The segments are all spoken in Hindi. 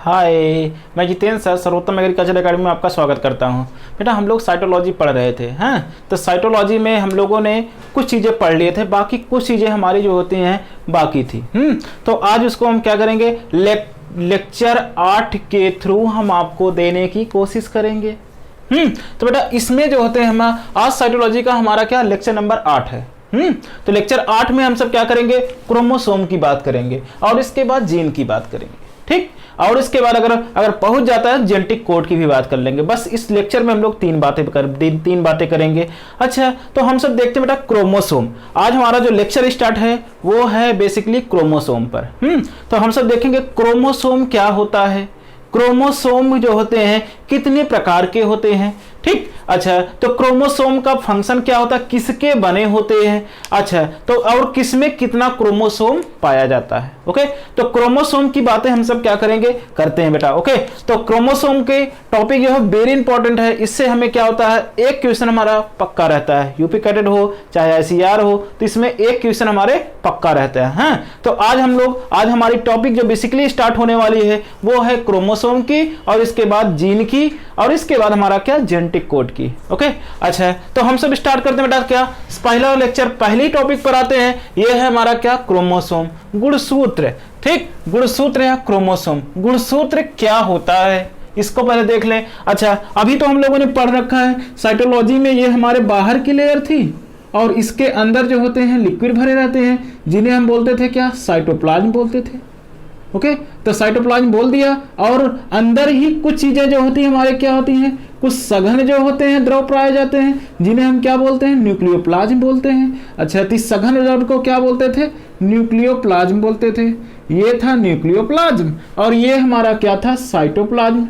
हाय, मैं जितेंद्र सर सर्वोत्तम एग्रीकल्चर अकेडमी में आपका स्वागत करता हूं। बेटा हम लोग साइटोलॉजी पढ़ रहे थे हैं, तो साइटोलॉजी में हम लोगों ने कुछ चीज़ें पढ़ लिए थे, बाकी कुछ चीज़ें हमारी जो होती हैं बाकी थी। तो आज उसको हम क्या करेंगे, लेक्चर 8 के थ्रू हम आपको देने की कोशिश करेंगे। तो बेटा इसमें जो होते हैं हम आज साइटोलॉजी का हमारा क्या लेक्चर नंबर 8 है। तो लेक्चर 8 में हम सब क्या करेंगे, क्रोमोसोम की बात करेंगे और इसके बाद जीन की बात करेंगे, ठीक। और इसके बाद अगर पहुंच जाता है जेनेटिक कोड की भी बात कर लेंगे। बस इस लेक्चर में हम लोग तीन बातें करेंगे। अच्छा, तो हम सब देखते हैं बेटा क्रोमोसोम। आज हमारा जो लेक्चर स्टार्ट है वो है बेसिकली क्रोमोसोम पर। तो हम सब देखेंगे क्रोमोसोम क्या होता है, क्रोमोसोम जो होते हैं कितने प्रकार के होते हैं, ठीक। अच्छा, तो क्रोमोसोम का फंक्शन क्या होता है, किसके बने होते हैं। अच्छा, तो और किसमें कितना क्रोमोसोम पाया जाता है। ओके, तो क्रोमोसोम की बातें हम सब क्या करेंगे, करते हैं बेटा। ओके, तो क्रोमोसोम के टॉपिक जो है वेरी इंपॉर्टेंट है। इससे हमें क्या होता है, एक क्वेश्चन हमारा पक्का रहता है, यूपी कैडेट हो चाहे ICR हो, तो इसमें एक क्वेश्चन हमारे पक्का रहता है। तो आज हमारी टॉपिक जो बेसिकली स्टार्ट होने वाली है वो है क्रोमोसोम की, और इसके बाद जीन की, और इसके बाद हमारा क्या जेनेटिक कोड की। ओके, अच्छा, तो हम सब स्टार्ट करते हैं बेटा। क्या पहला लेक्चर पहली टॉपिक पर आते हैं, ये है हमारा क्या क्रोमोसोम, गुणसूत्र, ठीक। गुणसूत्र या क्रोमोसोम, गुणसूत्र क्या होता है इसको पहले देख लें। अच्छा, अभी तो हम लोगों ने पढ़ रखा है साइटोलॉजी में, ये हमारे बाहर की लेयर थी और इसके अंदर जो होते हैं लिक्विड भरे रहते हैं, जिन्हें हम बोलते थे क्या, साइटोप्लाज्म बोलते थे। ओके, तो साइटोप्लाज्म बोल दिया, और अंदर ही कुछ चीजें जो होती हैं हमारे क्या होती हैं, कुछ सघन जो होते हैं द्रव पाए जाते हैं, जिन्हें हम क्या बोलते हैं, न्यूक्लियोप्लाज्म बोलते हैं। अच्छा, तो इस सघन द्रव को क्या बोलते थे, न्यूक्लियोप्लाज्म बोलते थे। ये था न्यूक्लियोप्लाज्म और ये हमारा क्या था, साइटोप्लाज्म,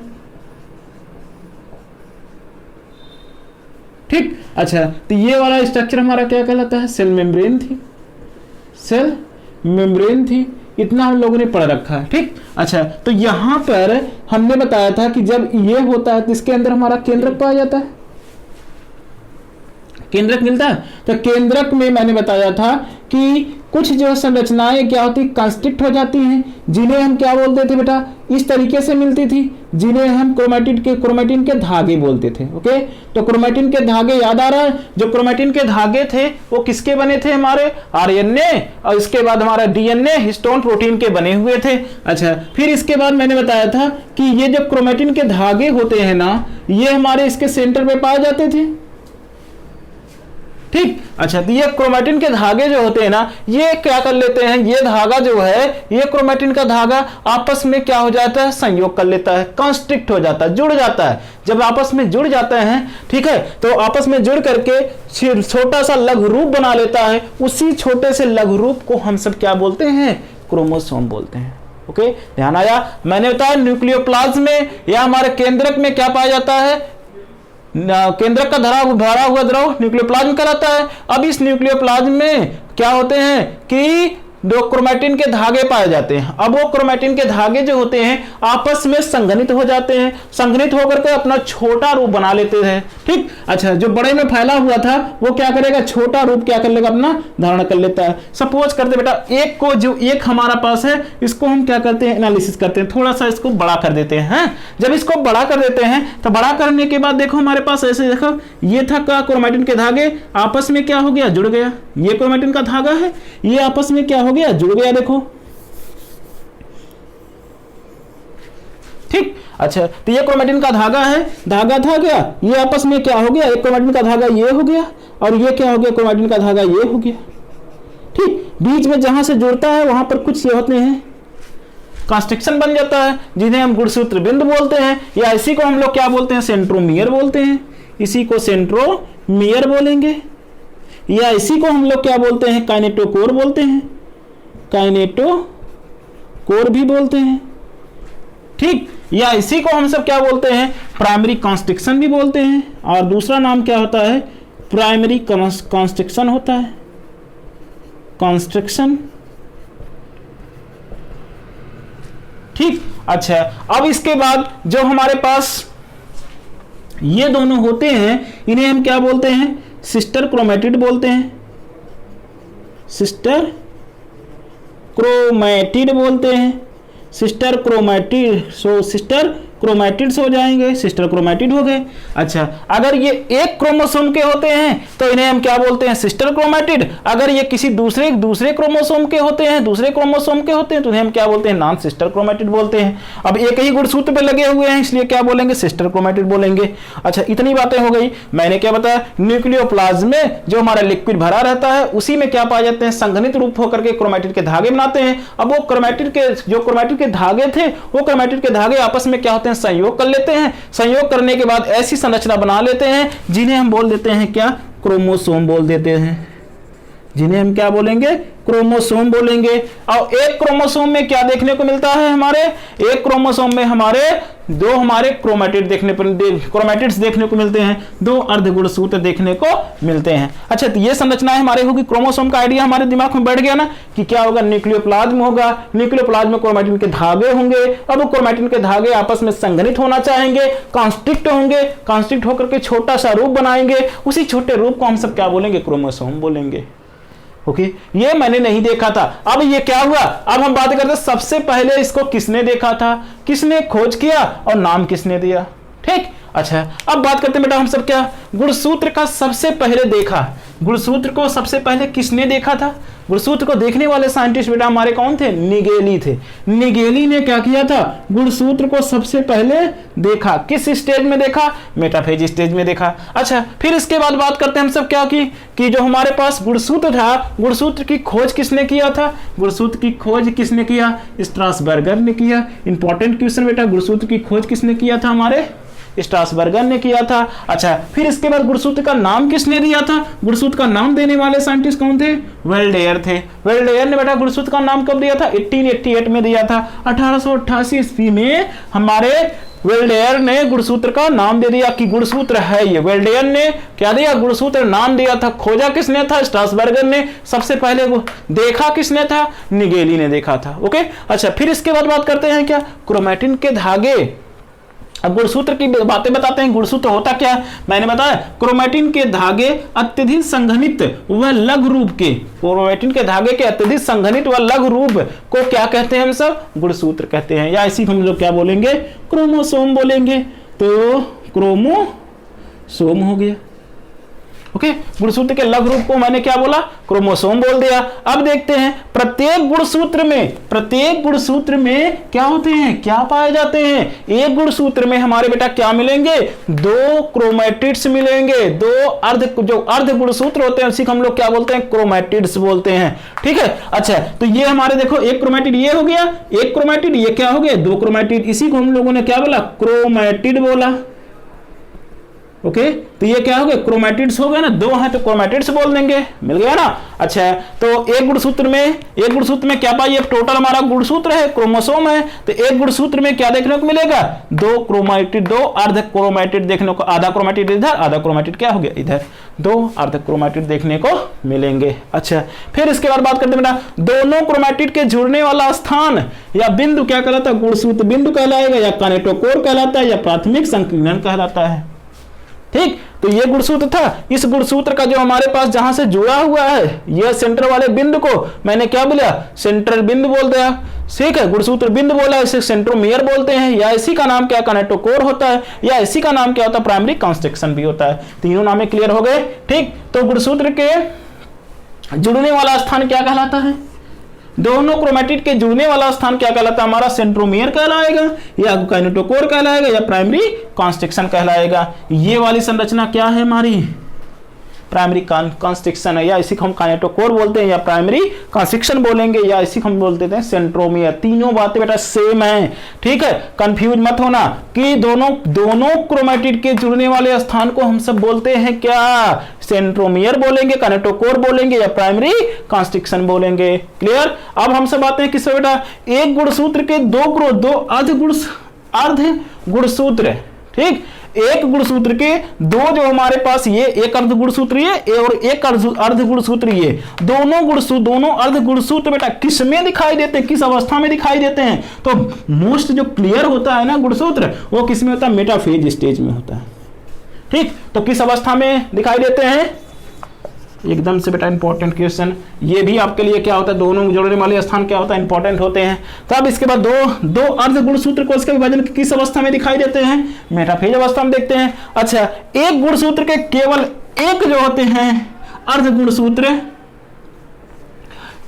ठीक। अच्छा, तो ये वाला स्ट्रक्चर हमारा क्या कहलाता है, सेल मेम्ब्रेन थी, सेल मेम्ब्रेन थी। इतना हम लोगों ने पढ़ रखा है, ठीक। अच्छा, तो यहां पर हमने बताया था कि जब ये होता है तो इसके अंदर हमारा केंद्रक पाया जाता है, केंद्रक मिलता है। तो केंद्रक में मैंने बताया था कि कुछ जो संरचनाएं क्या होती, कंस्ट्रिक्ट हो जाती हैं, जिन्हें हम क्या बोलते थे बेटा, इस तरीके से मिलती थी, जिन्हें हम क्रोमैटिन के धागे बोलते थे। ओके, तो क्रोमैटिन के धागे याद आ रहा है, जो क्रोमैटिन के धागे थे वो किसके बने थे, हमारे RNA, और इसके बाद हमारा DNA हिस्टोन प्रोटीन के बने हुए थे। अच्छा, फिर इसके बाद मैंने बताया था कि ये जो क्रोमैटिन के धागे होते हैं ना, ये हमारे इसके सेंटर पे पाए जाते थे, ठीक। अच्छा, तो ये क्रोमैटिन के धागे जो होते हैं ना, ये क्या कर लेते हैं, ये धागा जो है, ये क्रोमैटिन का धागा आपस में क्या हो जाता है, संयोग कर लेता है, कंस्ट्रिक्ट हो जाता है, जुड़ जाता है। जब आपस में जुड़ जाते हैं, ठीक है, तो आपस में जुड़ करके छोटा सा लघु रूप बना लेता है। उसी छोटे से लघु रूप को हम सब क्या बोलते हैं, क्रोमोसोम बोलते हैं। ओके, ध्यान आया। मैंने बताया न्यूक्लियोप्लाज्म में या हमारे केंद्रक में क्या पाया जाता है, केंद्रक का भरा हुआ द्रव न्यूक्लियोप्लाज्म कहलाता है। अब इस न्यूक्लियोप्लाज्म में क्या होते हैं कि दो क्रोमैटिन के धागे पाए जाते हैं। अब वो क्रोमैटिन के धागे जो होते हैं आपस में संघनित हो जाते हैं, संघनित होकर के अपना छोटा रूप बना लेते हैं, ठीक। अच्छा, जो बड़े में फैला हुआ था वो क्या करेगा, छोटा रूप क्या कर लेगा, अपना धारण कर लेता है। सपोज करते बेटा एक को, जो एक हमारा पास है, इसको हम क्या करते हैं, एनालिसिस करते हैं, थोड़ा सा इसको बड़ा कर देते हैं। जब इसको बड़ा कर देते हैं तो बड़ा करने के बाद देखो हमारे पास ऐसे, देखो ये था क्या, क्रोमैटिन के धागे आपस में क्या हो गया, जुड़ गया। ये क्रोमैटिन का धागा है, ये आपस में क्या हो गया, जुड़ गया, देखो, ठीक। अच्छा, तो ये क्रोमैटिन का धागा है, धागा था क्या, ये आपस में क्या हो गया, एक क्रोमैटिन का धागा ये हो गया और ये क्या हो गया, क्रोमैटिन का धागा ये हो गया, ठीक। बीच में जहां से जुड़ता है वहां पर कुछ ये होते हैं, कंस्ट्रक्शन बन जाता है, जिन्हें हम गुणसूत्र बिंदु बोलते हैं, या इसी को हम लोग क्या बोलते हैं, सेंट्रोमियर बोलते हैं। इसी को सेंट्रोमियर बोलेंगे, या इसी को हम लोग क्या बोलते हैं, काइनेटोकोर बोलते हैं, काइनेटोकोर भी बोलते हैं, ठीक। या इसी को हम सब क्या बोलते हैं, प्राइमरी कंस्ट्रक्शन भी बोलते हैं, और दूसरा नाम क्या होता है, प्राइमरी कंस्ट्रक्शन होता है, कंस्ट्रक्शन, ठीक। अच्छा, अब इसके बाद जो हमारे पास ये दोनों होते हैं, इन्हें हम क्या बोलते हैं, सिस्टर क्रोमैटिड बोलते हैं, सिस्टर क्रोमैटिड बोलते हैं। सिस्टर क्रोमैटिड, सो सिस्टर क्रोमैटिड्स हो जाएंगे, सिस्टर क्रोमैटिड हो गए। अच्छा, अगर ये एक क्रोमोसोम के होते हैं तो इन्हें हम क्या बोलते हैं, सिस्टर क्रोमैटिड। अगर ये किसी दूसरे क्रोमोसोम के होते हैं, दूसरे क्रोमोसोम के होते हैं तो इन्हें हम क्या बोलते हैं, नॉन सिस्टर क्रोमैटिड बोलते हैं। अब एक ही गुणसूत्र पे लगे हुए हैं इसलिए क्या बोलेंगे, सिस्टर क्रोमैटिड बोलेंगे। अच्छा, इतनी बातें हो गई। मैंने क्या बताया, न्यूक्लियोप्लाज्म में जो हमारा लिक्विड भरा रहता है उसी में क्या पाए जाते हैं, संघनित रूप होकर के क्रोमैटिड के धागे बनाते हैं। अब वो क्रोमैटिड के धागे थे, वो क्रोमैटिड के धागे आपस में क्या होते हैं, संयोग कर लेते हैं। संयोग करने के बाद ऐसी संरचना बना लेते हैं जिन्हें हम बोल देते हैं क्या, क्रोमोसोम बोल देते हैं, जिन्हें हम क्या बोलेंगे, क्रोमोसोम बोलेंगे। और एक क्रोमोसोम में क्या देखने को मिलता है, हमारे एक क्रोमोसोम में हमारे दो क्रोमैटिड्स देखने को मिलते हैं, दो अर्धगुणसूत्र देखने को मिलते हैं। अच्छा, तो ये संरचना हमारे होगी, क्रोमोसोम का आइडिया हमारे दिमाग में बैठ गया ना कि क्या होगा, न्यूक्लियोप्लाज्म होगा, न्यूक्लियोप्लाज्म में क्रोमैटिन के धागे होंगे। अब वो क्रोमैटिन के धागे आपस में संघनित होना चाहेंगे, कॉन्स्ट्रिक्ट होंगे, कॉन्स्ट्रिक्ट होकर के छोटा सा रूप बनाएंगे। उसी छोटे रूप को हम सब क्या बोलेंगे, क्रोमोसोम बोलेंगे। ओके, ये मैंने नहीं देखा था। अब ये क्या हुआ, अब हम बात करते हैं सबसे पहले इसको किसने देखा था, किसने खोज किया और नाम किसने दिया। ठीक, अच्छा, अब बात करते हैं बेटा हम सब क्या, गुणसूत्र का सबसे पहले देखा, गुणसूत्र को सबसे पहले किसने देखा था। गुणसूत्र को देखने वाले साइंटिस्ट बेटा हमारे कौन थे, निगेली थे। निगेली ने क्या किया था, गुणसूत्र को सबसे पहले देखा। किस स्टेज में देखा, मेटाफेज स्टेज में देखा। अच्छा, फिर इसके बाद बात करते हैं हम सब क्या कि जो हमारे पास गुणसूत्र था, गुणसूत्र की खोज किसने किया था, गुणसूत्र की खोज किसने किया, स्ट्रासबर्गर ने किया। इंपॉर्टेंट क्वेश्चन बेटा, गुणसूत्र की खोज किसने किया था, हमारे स्ट्रासबर्गर ने किया था। अच्छा, फिर इसके बाद गुणसूत्र का नाम किसने दिया था, गुणसूत्र का नाम देने वाले साइंटिस्ट कौन थे, वेल्डेयर थे। वेल्डेयर ने बेटा गुणसूत्र का नाम कब दिया था, 1888 में दिया था। 1888 ईस्वी में हमारे वेल्डेयर ने गुणसूत्र का नाम दे दिया कि गुणसूत्र है ये। वेल्डेयर ने क्या दिया, गुणसूत्र नाम दिया था। खोजा किसने था, स्ट्रासबर्गर ने। सबसे पहले देखा किसने था, निगेली ने देखा था। ओके, अच्छा, फिर इसके बाद बात करते हैं क्या, क्रोमैटिन के धागे। अब गुणसूत्र की बातें बताते हैं, गुणसूत्र होता क्या है, मैंने बताया क्रोमैटिन के धागे अत्यधिक संघनित व लघु रूप के, क्रोमैटिन के धागे के अत्यधिक संघनित व लघु रूप को क्या कहते हैं, हम सब गुणसूत्र कहते हैं, या इसी हम लोग क्या बोलेंगे, क्रोमोसोम बोलेंगे। तो क्रोमोसोम हो गया। ओके, गुणसूत्र के लघु रूप को मैंने क्या बोला, क्रोमोसोम बोल दिया। अब देखते हैं प्रत्येक गुणसूत्र में क्या होते हैं, क्या पाए जाते हैं। एक गुणसूत्र में हमारे बेटा क्या मिलेंगे, दो क्रोमैटिड्स मिलेंगे, दो जो अर्ध गुणसूत्र होते हैं उसी को हम लोग क्या बोलते हैं, क्रोमैटिड्स बोलते हैं। ठीक है, अच्छा, तो ये हमारे देखो एक क्रोमैटिड ये हो गया, एक क्रोमैटिड ये क्या हो गया, दो क्रोमैटिड, इसी को हम लोगों ने क्या बोला, क्रोमैटिड बोला। ओके, तो ये क्या हो गया, क्रोमैटिड्स हो गए ना, दो हैं तो क्रोमैटिड्स बोल देंगे, मिल गया ना। अच्छा, तो एक गुणसूत्र में क्या पाइए, टोटल हमारा गुणसूत्र है, क्रोमोसोम है, तो एक गुणसूत्र में क्या देखने को मिलेगा, दो क्रोमैटिड, दो अर्ध क्रोमैटिड देखने को, आधा क्रोमैटिड इधर, आधा क्रोमैटिड क्या हो गया इधर, दो अर्ध क्रोमैटिड देखने को मिलेंगे। अच्छा, फिर इसके बाद बात करते हैं बेटा, दोनों क्रोमैटिड के जुड़ने वाला स्थान या बिंदु क्या कहलाता है, गुणसूत्र बिंदु कहलाएगा, या कानेटोकोर कहलाता है, या प्राथमिक संकीर्णन कहलाता है। ठीक, तो ये गुणसूत्र था। इस गुणसूत्र का जो हमारे पास जहां से जुड़ा हुआ है, यह सेंटर वाले बिंदु को मैंने क्या बोला, सेंट्रल बिंदु बोल दिया। ठीक है, गुणसूत्र बिंदु बोला, इसे सेंट्रोमियर बोलते हैं, या इसी का नाम क्या, कानेटोकोर होता है, या इसी का नाम क्या होता है, प्राइमरी कॉन्स्ट्रिक्शन भी होता है। तीनों नामे क्लियर हो गए। ठीक, तो गुणसूत्र के जुड़ने वाला स्थान क्या कहलाता है, दोनों क्रोमैटिड के जुड़ने वाला स्थान क्या कहलाता है, हमारा सेंट्रोमियर कहलाएगा, या काइनेटोकोर कहलाएगा, या प्राइमरी कॉन्स्ट्रिक्शन कहलाएगा। ये वाली संरचना क्या है हमारी, प्राइमरी कॉन्स्ट्रिक्शन है, या इसी को हम काइनेटोकोर बोलते हैं, या प्राइमरी कॉन्स्ट्रिक्शन बोलेंगे, या इसी को हम बोलते हैं सेंट्रोमियर। तीनों बातें बेटा सेम है। ठीक है, कंफ्यूज मत होना कि दोनों क्रोमैटिड के जुड़ने वाले स्थान को हम सब बोलते हैं क्या, सेंट्रोमियर बोलेंगे, काइनेटोकोर बोलेंगे, या प्राइमरी कॉन्स्ट्रिक्शन बोलेंगे। क्लियर। अब हम सब आते हैं किससे बेटा, एक गुणसूत्र के दो अर्ध गुणसूत्र। ठीक, एक गुणसूत्र के दो, जो हमारे पास ये एक अर्ध गुणसूत्र ये और एक अर्ध गुणसूत्र ये, दोनों अर्ध गुणसूत्र बेटा किस में दिखाई देते हैं, किस अवस्था में दिखाई देते हैं, तो मोस्ट जो क्लियर होता है ना गुणसूत्र, वो किस में होता है, मेटाफेज स्टेज में होता है। ठीक, तो किस अवस्था में दिखाई देते हैं, एकदम से बेटा इंपॉर्टेंट क्वेश्चन, ये भी आपके लिए क्या होता है, दोनों जोड़ने वाले स्थान क्या होता है, इंपॉर्टेंट होते हैं। तो अब इसके बाद दो अर्ध गुणसूत्र कोश का विभाजन किस अवस्था में दिखाई देते हैं, मेटाफेज अवस्था में देखते हैं। अच्छा, एक गुणसूत्र के केवल एक जो होते हैं अर्ध गुणसूत्र,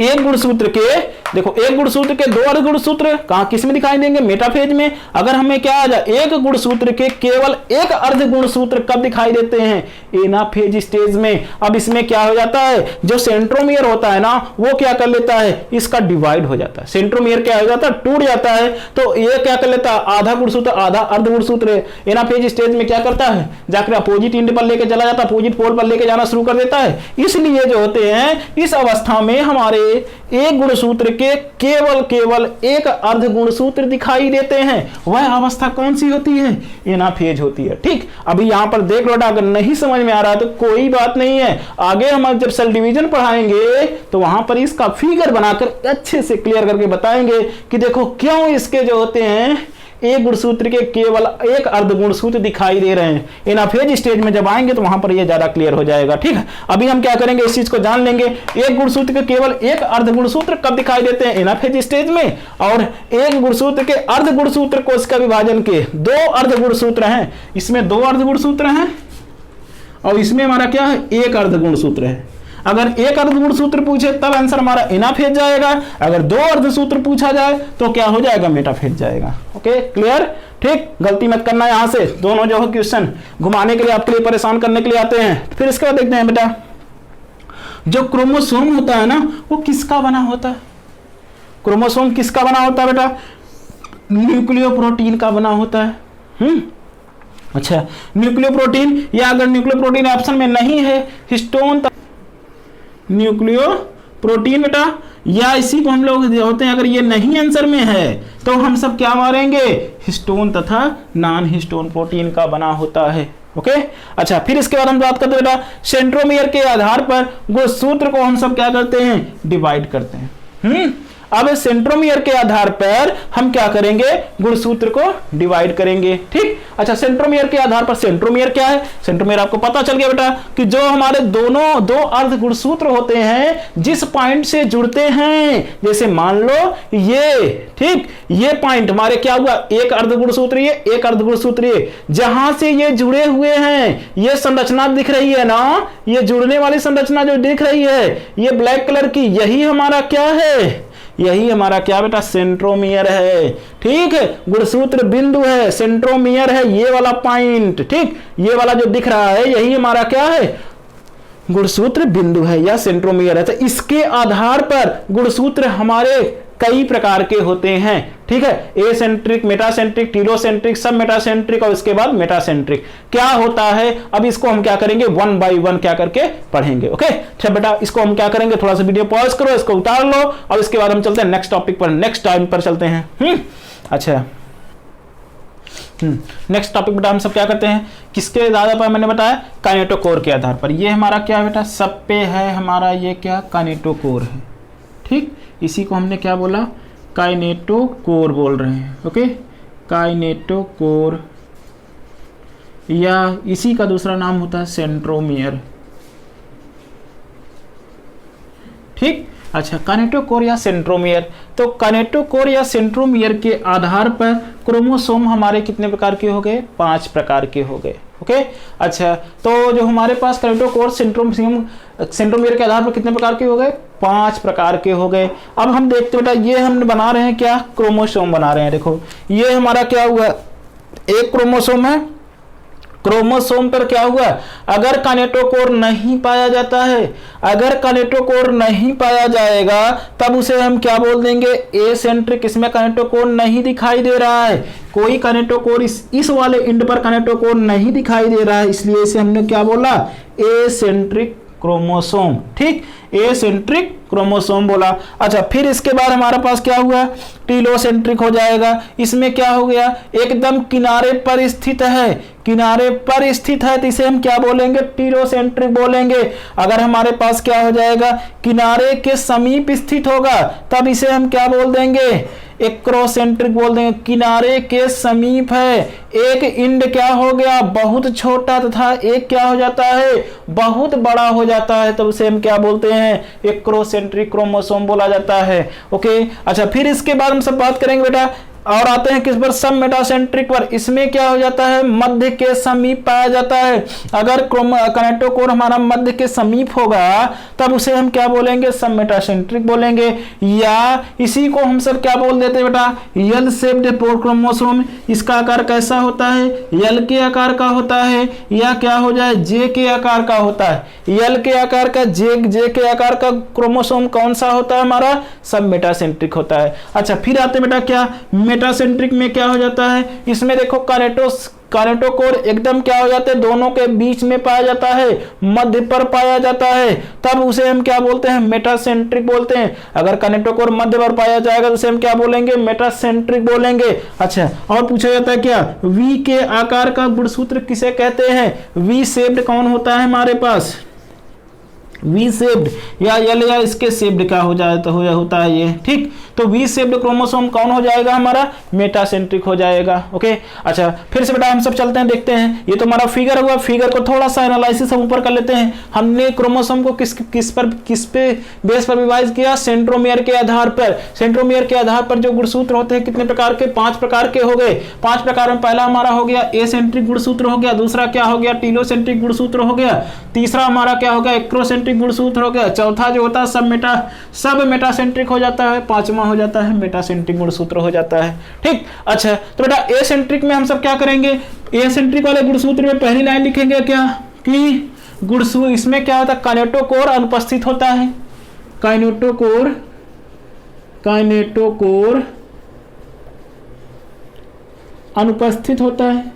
एक गुणसूत्र के, देखो एक गुणसूत्र के दो अर्ध गुणसूत्र कहां किस में दिखाई देंगे, मेटाफेज में। अगर हमें क्या आ जाए, एक गुणसूत्र के केवल एक अर्ध गुणसूत्र कब दिखाई देते हैं, एनाफेज स्टेज में। अब इसमें क्या हो जाता है, जो सेंट्रोमियर होता है ना वो क्या कर लेता है, इसका डिवाइड हो जाता है, सेंट्रोमियर क्या हो जाता है, टूट जाता है। तो ये क्या कर लेता है, आधा गुणसूत्र आधा अर्ध गुणसूत्र एनाफेज स्टेज में क्या करता है, जाकर अपोजिट एंड पर लेके चला जाता है, अपोजिट पोल पर लेके जाना शुरू कर देता है। इसलिए जो होते हैं इस अवस्था में हमारे एक गुणसूत्र के केवल एक अर्ध गुणसूत्र दिखाई देते हैं। वह अवस्था कौन सी होती है, एनाफेज होती है। ठीक, अभी यहां पर देख लो, अगर नहीं समझ में आ रहा है तो कोई बात नहीं है, आगे हम जब सेल डिवीजन पढ़ाएंगे तो वहां पर इसका फिगर बनाकर अच्छे से क्लियर करके बताएंगे कि देखो क्यों इसके जो होते हैं एक गुणसूत्र के केवल एक अर्ध गुणसूत्र दिखाई दे रहे हैं। एनाफेज स्टेज में जब आएंगे तो वहां पर ये ज्यादा क्लियर हो जाएगा। ठीक है, अभी हम क्या करेंगे, इस चीज को जान लेंगे। एक गुणसूत्र के केवल एक अर्ध गुणसूत्र कब दिखाई देते हैं, एनाफेज स्टेज में। और एक गुणसूत्र के अर्ध गुणसूत्र कोश का विभाजन के दो अर्ध गुणसूत्र हैं, इसमें दो अर्ध गुणसूत्र हैं और इसमें हमारा क्या है, एक अर्ध गुणसूत्र है। अगर एक अर्ध गुणसूत्र पूछे तब आंसर हमारा एनाफेज जाएगा, अगर दो अर्ध सूत्र पूछा जाए तो क्या हो जाएगा, मेटाफेज जाएगा। Okay, clear. ठीक, गलती मत करना, यहां से दोनों जो है क्वेश्चन घुमाने के लिए, आपके लिए परेशान करने के लिए आते हैं। फिर इसके बाद देखते हैं बेटा, जो क्रोमोसोम होता है ना वो किसका बना होता है, क्रोमोसोम किसका बना होता है बेटा, न्यूक्लियोप्रोटीन का बना होता है। अच्छा, न्यूक्लियोप्रोटीन, या अगर न्यूक्लियोप्रोटीन ऑप्शन में नहीं है, हिस्टोन न्यूक्लियो प्रोटीन बेटा, या इसी को हम लोग होते हैं, अगर ये नहीं आंसर में है तो हम सब क्या मारेंगे, हिस्टोन तथा नॉन हिस्टोन प्रोटीन का बना होता है। ओके, अच्छा, फिर इसके बाद हम बात करते हैं बेटा, सेंट्रोमियर के आधार पर गुणसूत्र को हम सब क्या करते हैं, डिवाइड करते हैं। अब सेंट्रोमियर के आधार पर हम क्या करेंगे, गुणसूत्र को डिवाइड करेंगे। ठीक, अच्छा, सेंट्रोमियर के आधार पर, सेंट्रोमियर क्या है, सेंट्रोमियर आपको पता चल गया बेटा कि जो हमारे दोनों दो अर्ध गुणसूत्र होते हैं जिस पॉइंट से जुड़ते हैं, जैसे मान लो ये, ठीक, ये पॉइंट हमारे क्या हुआ, एक अर्ध गुणसूत्र ये, एक अर्ध गुणसूत्र ये, जहां से ये जुड़े हुए हैं, ये संरचना दिख रही है ना, ये जुड़ने वाली संरचना जो दिख रही है ये ब्लैक कलर की, यही हमारा क्या है, यही हमारा क्या बेटा, सेंट्रोमियर है। ठीक है, गुणसूत्र बिंदु है, सेंट्रोमियर है ये वाला पॉइंट। ठीक, ये वाला जो दिख रहा है यही हमारा क्या है, गुणसूत्र बिंदु है या सेंट्रोमियर है। तो इसके आधार पर गुणसूत्र हमारे कई प्रकार के होते हैं। ठीक है, ए सेंट्रिक, मेटासेंट्रिक, टीलोसेंट्रिक, सब मेटासेंट्रिक और इसके बाद मेटासेंट्रिक क्या होता है। अब इसको हम क्या करेंगे, वन बाय वन क्या करके पढ़ेंगे। ओके, अच्छा बेटा, इसको हम क्या करेंगे, थोड़ा सा वीडियो पॉज करो, इसको उतार लो और इसके बाद हम चलते हैं नेक्स्ट टॉपिक पर, नेक्स्ट टाइम पर चलते हैं। अच्छा, नेक्स्ट टॉपिक बेटा हम सब क्या करते हैं, किसके आधार पर, मैंने बताया काइनेटोकोर के आधार पर। ये हमारा क्या बेटा, सब पे है हमारा ये क्या, काइनेटोकोर है। ठीक, इसी को हमने क्या बोला, काइनेटोकोर बोल रहे हैं। ओके, काइनेटोकोर, या इसी का दूसरा नाम होता है सेंट्रोमियर। ठीक, अच्छा, काइनेटोकोर या सेंट्रोमियर। तो काइनेटोकोर या सेंट्रोमियर के आधार पर क्रोमोसोम हमारे कितने प्रकार के हो गए, 5 प्रकार के हो गए। ओके, अच्छा, तो जो हमारे पास काइनेटोकोर सेंट्रोमियर के आधार पर कितने प्रकार के हो गए, 5 प्रकार के हो गए। अब हम देखते बेटा, ये हम बना रहे हैं क्या, क्रोमोसोम बना रहे हैं। देखो ये हमारा क्या हुआ, एक क्रोमोसोम है, क्रोमोसोम पर क्या हुआ, अगर काइनेटोकोर नहीं पाया जाता है, अगर काइनेटोकोर नहीं पाया जाएगा तब उसे हम क्या बोल देंगे, एसेंट्रिक। इसमें काइनेटोकोर नहीं दिखाई दे रहा है, कोई काइनेटोकोर इस वाले एंड पर काइनेटोकोर नहीं दिखाई दे रहा है, इसलिए इसे हमने क्या बोला, एसेंट्रिक क्रोमोसोम। ठीक, एसेंट्रिक क्रोमोसोम बोला। अच्छा, फिर इसके बाद हमारे पास क्या हुआ, टीलोसेंट्रिक हो जाएगा। इसमें क्या हो गया, एकदम किनारे पर स्थित है, किनारे पर स्थित है तो इसे हम क्या बोलेंगे, टीलोसेंट्रिक बोलेंगे। अगर हमारे पास क्या हो जाएगा, किनारे के समीप स्थित होगा तब इसे हम क्या बोल देंगे, एक्रोसेंट्रिक बोल देंगे, किनारे के समीप है। एक इंड क्या हो गया, बहुत छोटा, तथा एक क्या हो जाता है, बहुत बड़ा हो जाता है, तो उसे हम क्या बोलते हैं, एक्रोसेंट्रिक क्रोमोसोम बोला जाता है। ओके, अच्छा फिर इसके बाद हम सब बात करेंगे बेटा, और आते हैं किस पर, सब मेटासेंट्रिक पर। इसमें क्या हो जाता है, मध्य के समीप पाया जाता है। अगर कैनेटोकोर हमारा मध्य के समीप होगा तब उसे हम क्या बोलेंगे, सब मेटासेंट्रिक बोलेंगे। या इसी को हम सब क्या बोल देते हैं बेटा, यल शेप्ड क्रोमोसोम। इसका आकार कैसा होता है, यल के आकार का होता है, या क्या हो जाए, जे के आकार का होता है। यल के आकार का, जे के आकार का क्रोमोसोम कौन सा होता है हमारा, सब मेटासेंट्रिक होता है। अच्छा फिर आते बेटा क्या, मेटासेंट्रिक में क्या हो जाता है, इसमें देखो कैनेटोकोर एकदम क्या हो जाते हैं, दोनों के बीच में पाया जाता है, मध्य पर पाया जाता है, तब उसे हम क्या बोलते हैं, मेटासेंट्रिक बोलते हैं। अगर कैनेटोकोर मध्य पर पाया जाएगा तो उसे हम क्या बोलेंगे, मेटासेंट्रिक बोलेंगे। अच्छा और पूछा जाता है क्या, वी के आकार का गुणसूत्र किसे कहते हैं, वी शेप्ड कौन होता है हमारे पास, वी शेप्ड, या यल या इसके शेप्ड का हो जाए तो होता है ये, ठीक। तो वी शेप्ड क्रोमोसोम कौन हो जाएगा हमारा, मेटासेंट्रिक हो जाएगा। ओके, अच्छा फिर से बेटा हम सब चलते हैं, देखते हैं। ये तो हमारा फिगर हुआ, फिगर को थोड़ा सा एनालिसिस हम ऊपर कर लेते हैं। हमने क्रोमोसोम को किस पे बेस पर विभाजित किया, सेंट्रोमियर के आधार पर। सेंट्रोमियर के आधार पर जो गुणसूत्र होते हैं कितने प्रकार के, 5 प्रकार के हो गए। 5 प्रकार में पहला हमारा हो गया एसेंट्रिक गुणसूत्र हो गया, दूसरा क्या हो गया, टीलोसेंट्रिक गुणसूत्र हो गया, तीसरा हमारा क्या हो गया, एक्रोसेंट्रिक गुणसूत्र हो गया, चौथा जो होता है सब मेटासेंट्रिक हो जाता है, पांचवा हो जाता है मेटासेंट्रिक गुणसूत्र हो जाता है, ठीक। अच्छा तो बेटा एसेंट्रिक में हम सब क्या करेंगे, एसेंट्रिक वाले गुणसूत्र में पहली लाइन लिखेंगे क्या, कि गुणसूत्र, इसमें क्या होता है, कैनेटोकोर अनुपस्थित होता है, कैनेटोकोर अनुपस्थित होता है।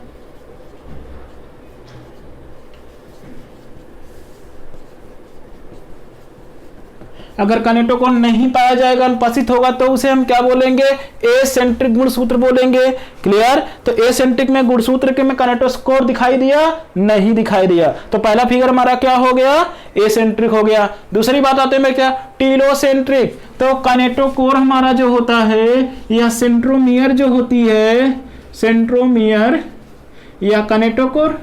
अगर कैनेटोकोर नहीं पाया जाएगा, अनुपस्थित होगा, तो उसे हम क्या बोलेंगे, एसेंट्रिक गुणसूत्र बोलेंगे। क्लियर। तो एसेंट्रिक में गुणसूत्र के में कैनेटोकोर दिखाई दिया, नहीं दिखाई दिया, तो पहला फिगर हमारा क्या हो गया, एसेंट्रिक हो गया। दूसरी बात आते हैं क्या, टीलोसेंट्रिक। तो कैनेटोकोर हमारा जो होता है, या सेंट्रोमियर जो होती है, सेंट्रोमियर या कैनेटोकोर,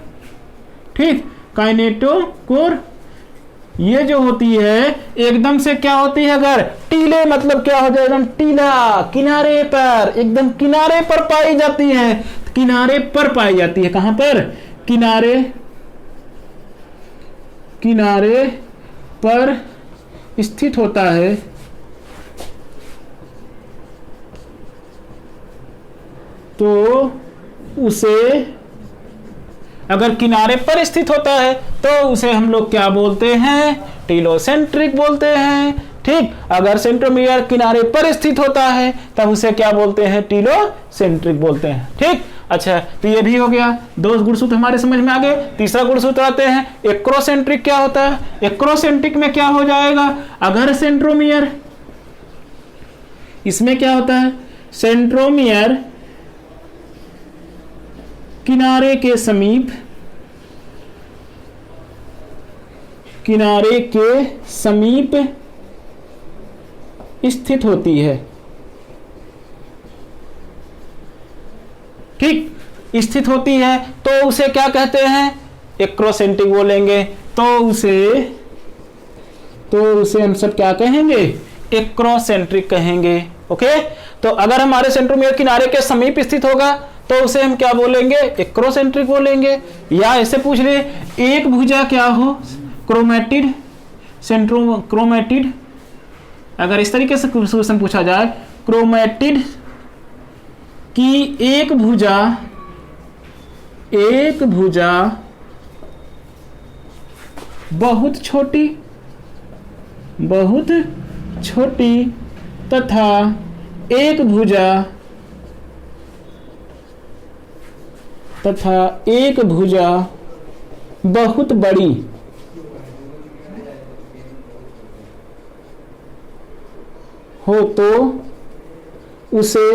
ठीक, कैनेटोकोर ये जो होती है एकदम से क्या होती है, अगर टीले मतलब क्या हो जाए, एकदम टीला, किनारे पर, एकदम किनारे पर पाई जाती है, किनारे पर पाई जाती है। कहां पर, किनारे पर स्थित होता है, तो उसे, अगर किनारे पर स्थित होता है तो उसे हम लोग क्या बोलते हैं, टीलोसेंट्रिक बोलते हैं, ठीक। अगर सेंट्रोमियर किनारे पर स्थित होता है तब उसे क्या बोलते हैं, टीलोसेंट्रिक बोलते हैं, ठीक। अच्छा तो ये भी हो गया, 2 गुणसूत्र हमारे समझ में आ गए। तीसरा गुणसूत्र आते हैं एक्रोसेंट्रिक। क्या होता है एक्रोसेंट्रिक में, क्या हो जाएगा, अगर सेंट्रोमियर, इसमें क्या होता है, सेंट्रोमियर किनारे के समीप, किनारे के समीप स्थित होती है, ठीक, स्थित होती है, तो उसे क्या कहते हैं, एक्रोसेंट्रिक बोलेंगे। तो उसे हम सब क्या कहेंगे, एक्रोसेंट्रिक कहेंगे। ओके, तो अगर हमारे सेंट्रोमियर किनारे के समीप स्थित होगा तो उसे हम क्या बोलेंगे, एक्रोसेंट्रिक बोलेंगे। या ऐसे पूछ ले, एक भुजा क्या हो, क्रोमेटिड, क्रोमेटिड, अगर इस तरीके से क्वेश्चन पूछा जाए, क्रोमेटिड की एक भुजा बहुत छोटी तथा एक भुजा बहुत बड़ी हो तो उसे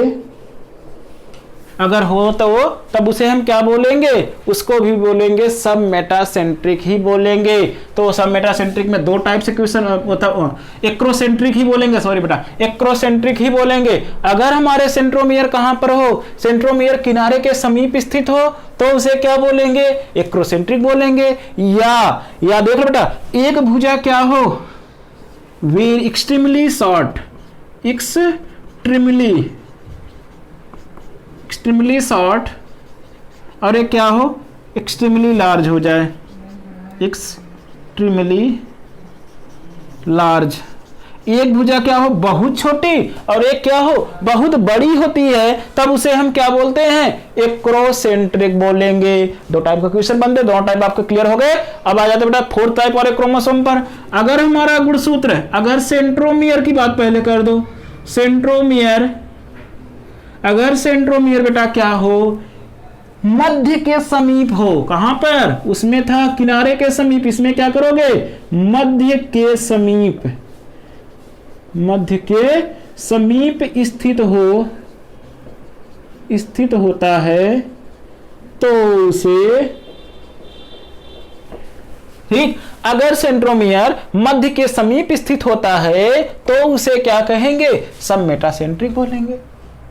अगर हो तो वो तब उसे हम क्या बोलेंगे, उसको भी बोलेंगे सब मेटासेंट्रिक ही बोलेंगे। तो सब मेटासेंट्रिक में दो टाइप से क्वेश्चन होता, एक्रोसेंट्रिक ही बोलेंगे, सॉरी बेटा एक्रोसेंट्रिक ही बोलेंगे। अगर हमारे सेंट्रोमियर कहां पर हो, सेंट्रोमियर किनारे के समीप स्थित हो तो उसे क्या बोलेंगे, एक्रोसेंट्रिक बोलेंगे। या देख लो बेटा, एक भुजा क्या हो, very extremely short, extremely short, और एक क्या हो, एक्सट्रीमली लार्ज हो जाए, एक्सट्रीमली लार्ज। एक भुजा क्या हो, बहुत छोटी, और एक क्या हो, बहुत बड़ी होती है, तब उसे हम क्या बोलते हैं, एक्रोसेंट्रिक बोलेंगे। दो टाइप का क्वेश्चन बनते, दोनों टाइप आपके क्लियर हो गए। अब आ जाते बेटा फोर्थ टाइप वाले क्रोमोसोम पर। अगर हमारा गुणसूत्र, अगर सेंट्रोमियर की बात पहले कर दो, सेंट्रोमियर, अगर सेंट्रोमियर बेटा क्या हो, मध्य के समीप हो, कहां पर, उसमें था किनारे के समीप, इसमें क्या करोगे, मध्य के समीप, मध्य के समीप स्थित होता है तो उसे, ठीक, अगर सेंट्रोमियर मध्य के समीप स्थित होता है तो उसे क्या कहेंगे, सब मेटासेंट्रिक बोलेंगे।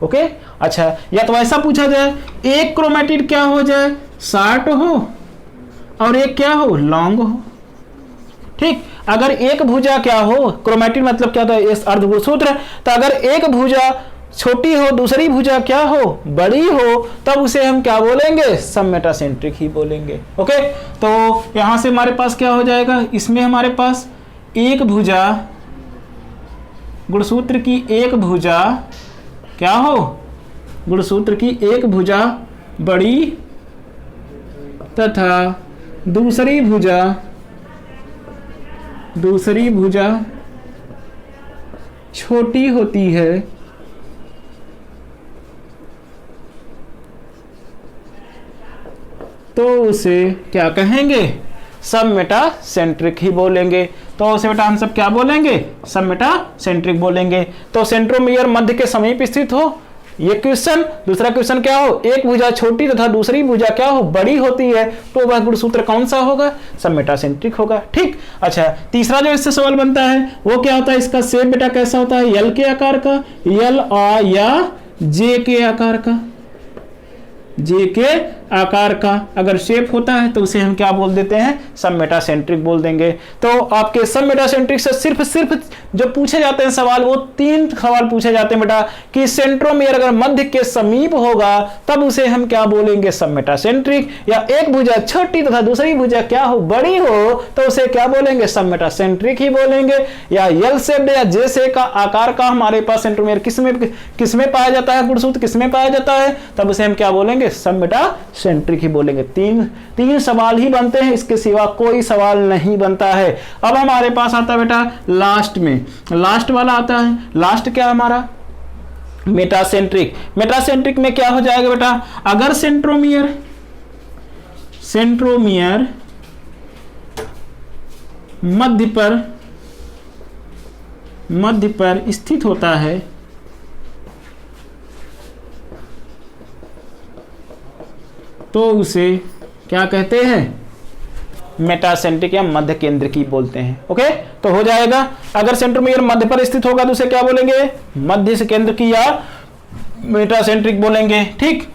ओके, अच्छा, या तो ऐसा पूछा जाए, एक क्रोमेटिड क्या हो जाए, शॉर्ट हो और एक क्या हो, लॉन्ग हो। ठीक, अगर एक भुजा क्या हो, क्रोमेटिड मतलब क्या था, इस अर्धगुणसूत्र, तो अगर एक भुजा छोटी हो, दूसरी भुजा क्या हो, बड़ी हो, तब उसे हम क्या बोलेंगे, सब मेटासेंट्रिक ही बोलेंगे। ओके, तो यहां से हमारे पास क्या हो जाएगा, इसमें हमारे पास एक भुजा, गुणसूत्र की एक भुजा क्या हो, गुणसूत्र की एक भुजा बड़ी तथा दूसरी भुजा छोटी होती है, तो उसे क्या कहेंगे, सब मेटासेंट्रिक ही बोलेंगे। तो उसे बेटा हम सब क्या बोलेंगे, सब मेटासेंट्रिक बोलेंगे। तो सेंट्रोमियर मध्य के समीप स्थित हो, ये क्वेश्चन। दूसरा क्वेश्चन क्या हो, एक भुजा छोटी तथा दूसरी भुजा क्या हो, बड़ी होती है, तो वह गुणसूत्र कौन सा होगा, सब मेटासेंट्रिक होगा। ठीक, अच्छा, तीसरा जो इससे सवाल बनता है वो क्या होता है, इसका शेप बेटा कैसा होता है, एल के आकार का, एल या जे के आकार का, जे के आकार का अगर शेप होता है तो उसे हम क्या बोल देते हैं, सब मेटासेंट्रिक बोल देंगे। तो आपके सब मेटासेंट्रिक से सिर्फ जो पूछे जाते हैं सवाल, वो 3 सवाल पूछे जाते हैं बेटा, कि सेंट्रोमियर अगर मध्य के समीप होगा तब उसे हम क्या बोलेंगे, सब मेटासेंट्रिक, या एक भुजा छोटी तथा दूसरी भुजा क्या हो, बड़ी हो, तो उसे क्या बोलेंगे, सब मेटासेंट्रिक ही बोलेंगे। या एल शेप या जे शेप का आकार का हमारे पास सेंट्रोमियर किसमें पाया जाता है, गुणसूत्र किसमें पाया जाता है, तब उसे हम क्या बोलेंगे, सब मेटासेंट्रिक ही बोलेंगे। तीन सवाल ही बनते हैं, इसके सिवा कोई सवाल नहीं बनता है। अब हमारे पास आता है बेटा लास्ट में, लास्ट वाला आता है, लास्ट क्या हमारा, मेटासेंट्रिक। मेटासेंट्रिक में क्या हो जाएगा बेटा, अगर सेंट्रोमियर मध्य पर स्थित होता है तो उसे क्या कहते हैं, मेटासेंट्रिक या मध्य केंद्र की बोलते हैं। ओके, तो हो जाएगा, अगर सेंट्रोमियर मध्य पर स्थित होगा तो उसे क्या बोलेंगे, मध्य से केंद्र की या मेटासेंट्रिक बोलेंगे। ठीक,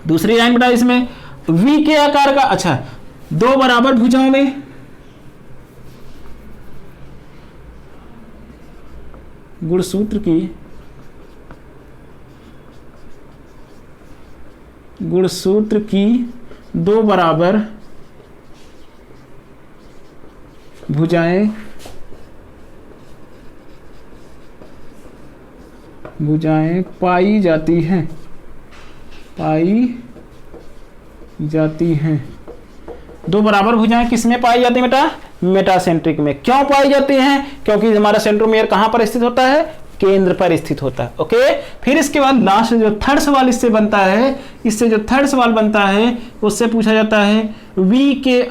दूसरी लाइन बेटा इसमें वी के आकार का, अच्छा, दो बराबर भुजाओं में गुणसूत्र की दो बराबर भुजाएं पाई जाती हैं। दो बराबर भुजाएं किसमें पाई जाती है बेटा, मेटासेंट्रिक में। क्यों पाई जाती हैं, क्योंकि हमारा सेंट्रोमियर कहां पर स्थित होता है, केंद्र पर स्थित होता है। ओके, फिर इसके बाद लास्ट जो थर्ड सवाल इससे बनता है, इससे जो थर्ड सवाल बनता है उससे पूछा जाता है वी के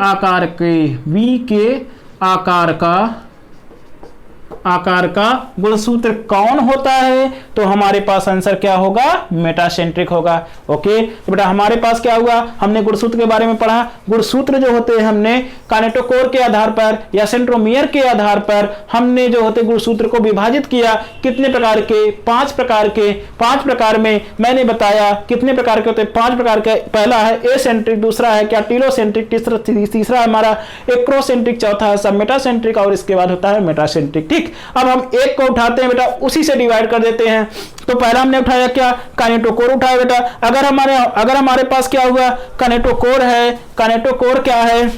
आकार का आकार का गुणसूत्र कौन होता है? तो हमारे पास आंसर क्या होगा? मेटासेंट्रिक होगा। ओके, तो बेटा हमारे पास क्या हुआ? हमने गुणसूत्र के बारे में पढ़ा। गुणसूत्र जो होते हैं हमने काइनेटोकोर के आधार पर या सेंट्रोमियर के आधार पर हमने जो होते गुणसूत्र को विभाजित किया। कितने प्रकार के? 5 प्रकार के। 5 प्रकार में मैंने बताया कितने प्रकार के होते हैं? 5 प्रकार के। पहला है एसेंट्रिक, दूसरा है क्या? टीलोसेंट्रिक, तीसरा हमारा एक्रोसेंट्रिक, चौथा है सबमेटासेंट्रिक और इसके बाद होता है मेटासेंट्रिक। ठीक, अब हम एक को उठाते हैं बेटा, उसी से डिवाइड कर देते हैं। तो पहला हमने उठाया क्या? काइनेटोकोर उठाया बेटा। अगर हमारे पास क्या हुआ? काइनेटोकोर है। काइनेटोकोर क्या है?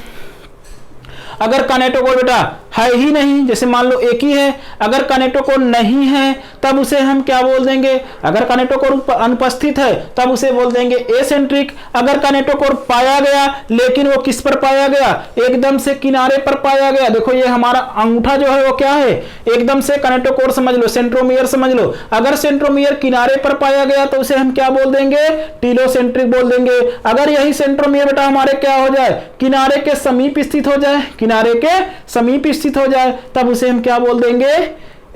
अगर काइनेटोकोर बेटा है ही नहीं, जैसे मान लो एक ही है, अगर काइनेटोकोर नहीं है तब उसे हम क्या बोल देंगे? अगर काइनेटोकोर अनुपस्थित है तब उसे बोल देंगे एसेंट्रिक। अगर काइनेटोकोर पाया गया लेकिन वो किस पर पाया गया? एकदम से किनारे पर पाया गया। देखो ये हमारा अंगूठा जो है वो क्या है? एकदम से काइनेटोकोर समझ लो, सेंट्रोमियर समझ लो। अगर सेंट्रोमियर किनारे पर पाया गया तो उसे हम क्या बोल देंगे? टीलोसेंट्रिक बोल देंगे। अगर यही सेंट्रोमियर बेटा हमारे क्या हो जाए? किनारे के समीप स्थित हो जाए, किनारे के समीप स्थित हो जाए, तब उसे हम क्या बोल देंगे?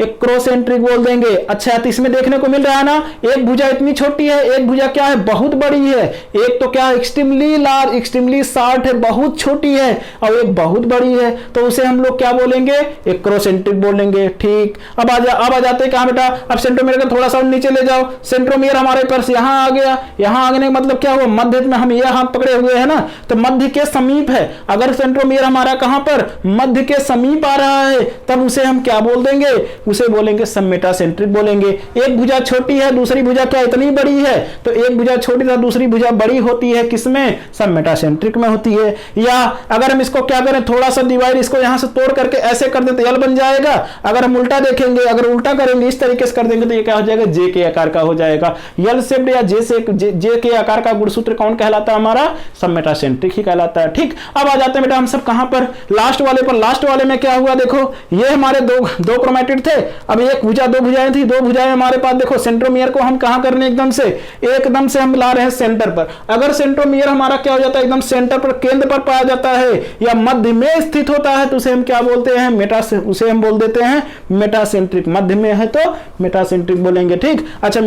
एक्रोसेंट्रिक बोल देंगे। अच्छा, तो इसमें देखने को मिल रहा है ना, एक भुजा इतनी छोटी है, एक भुजा क्या है? बहुत बड़ी है। एक तो क्या? एक्सट्रीमली लार्ज, एक्सट्रीमली शॉर्ट है, बहुत छोटी है, और एक बहुत बड़ी है, तो उसे हम लोग क्या बोलेंगे? एक्रोसेंट्रिक बोलेंगे। ठीक, अब आ जाते हैं कहां बेटा? अब सेंट्रोमियर का थोड़ा सा नीचे ले जाओ। सेंट्रोमियर हमारे पास यहां आ गया। यहां आने का मतलब क्या हुआ? मध्य में हम यह हाथ पकड़े हुए हैं ना, तो मध्य के समीप है। अगर सेंट्रोमियर हमारा कहां पर? मध्य के समीप आ रहा है, तब उसे हम क्या बोल देंगे? उसे बोलेंगे सबमेटासेंट्रिक बोलेंगे। एक भुजा छोटी है, दूसरी भुजा क्या इतनी बड़ी है, तो एक भुजा छोटी था, दूसरी भुजा बड़ी होती है, किसमें? सबमेटासेंट्रिक में होती है। या अगर हम इसको क्या करें, थोड़ा सा डिवाइड इसको यहां से तोड़ करके ऐसे कर दें तो यल बन जाएगा। अगर हम उल्टा देखेंगे, अगर उल्टा करेंगे इस तरीके से कर देंगे तो ये क्या हो जाएगा? जे के आकार का हो जाएगा। यल शेप्ड या जे के आकार का गुणसूत्र कौन कहलाता है? हमारा सबमेटासेंट्रिक ही कहलाता है। ठीक, अब आ जाते हैं बेटा हम सब कहां पर? लास्ट वाले पर। लास्ट वाले में क्या हुआ? देखो ये हमारे दो क्रोमैटिड थे। अब एक भुजा, 2 भुजाएं थी, 2 भुजाएं हमारे पास। देखो सेंट्रोमियर को हम कहां करने? एकदम से हम ला रहे हैं सेंटर पर। अगर सेंट्रोमियर हमारा क्या हो जाता है? एकदम सेंटर पर, केंद्र पर पाया जाता है या मध्य में स्थित होता है तो उसे हम क्या बोलते हैं? उसे हम बोल देते हैं मेटासेंट्रिक। मध्य में है तो मेटासेंट्रिक बोलेंगे। ठीक, अच्छा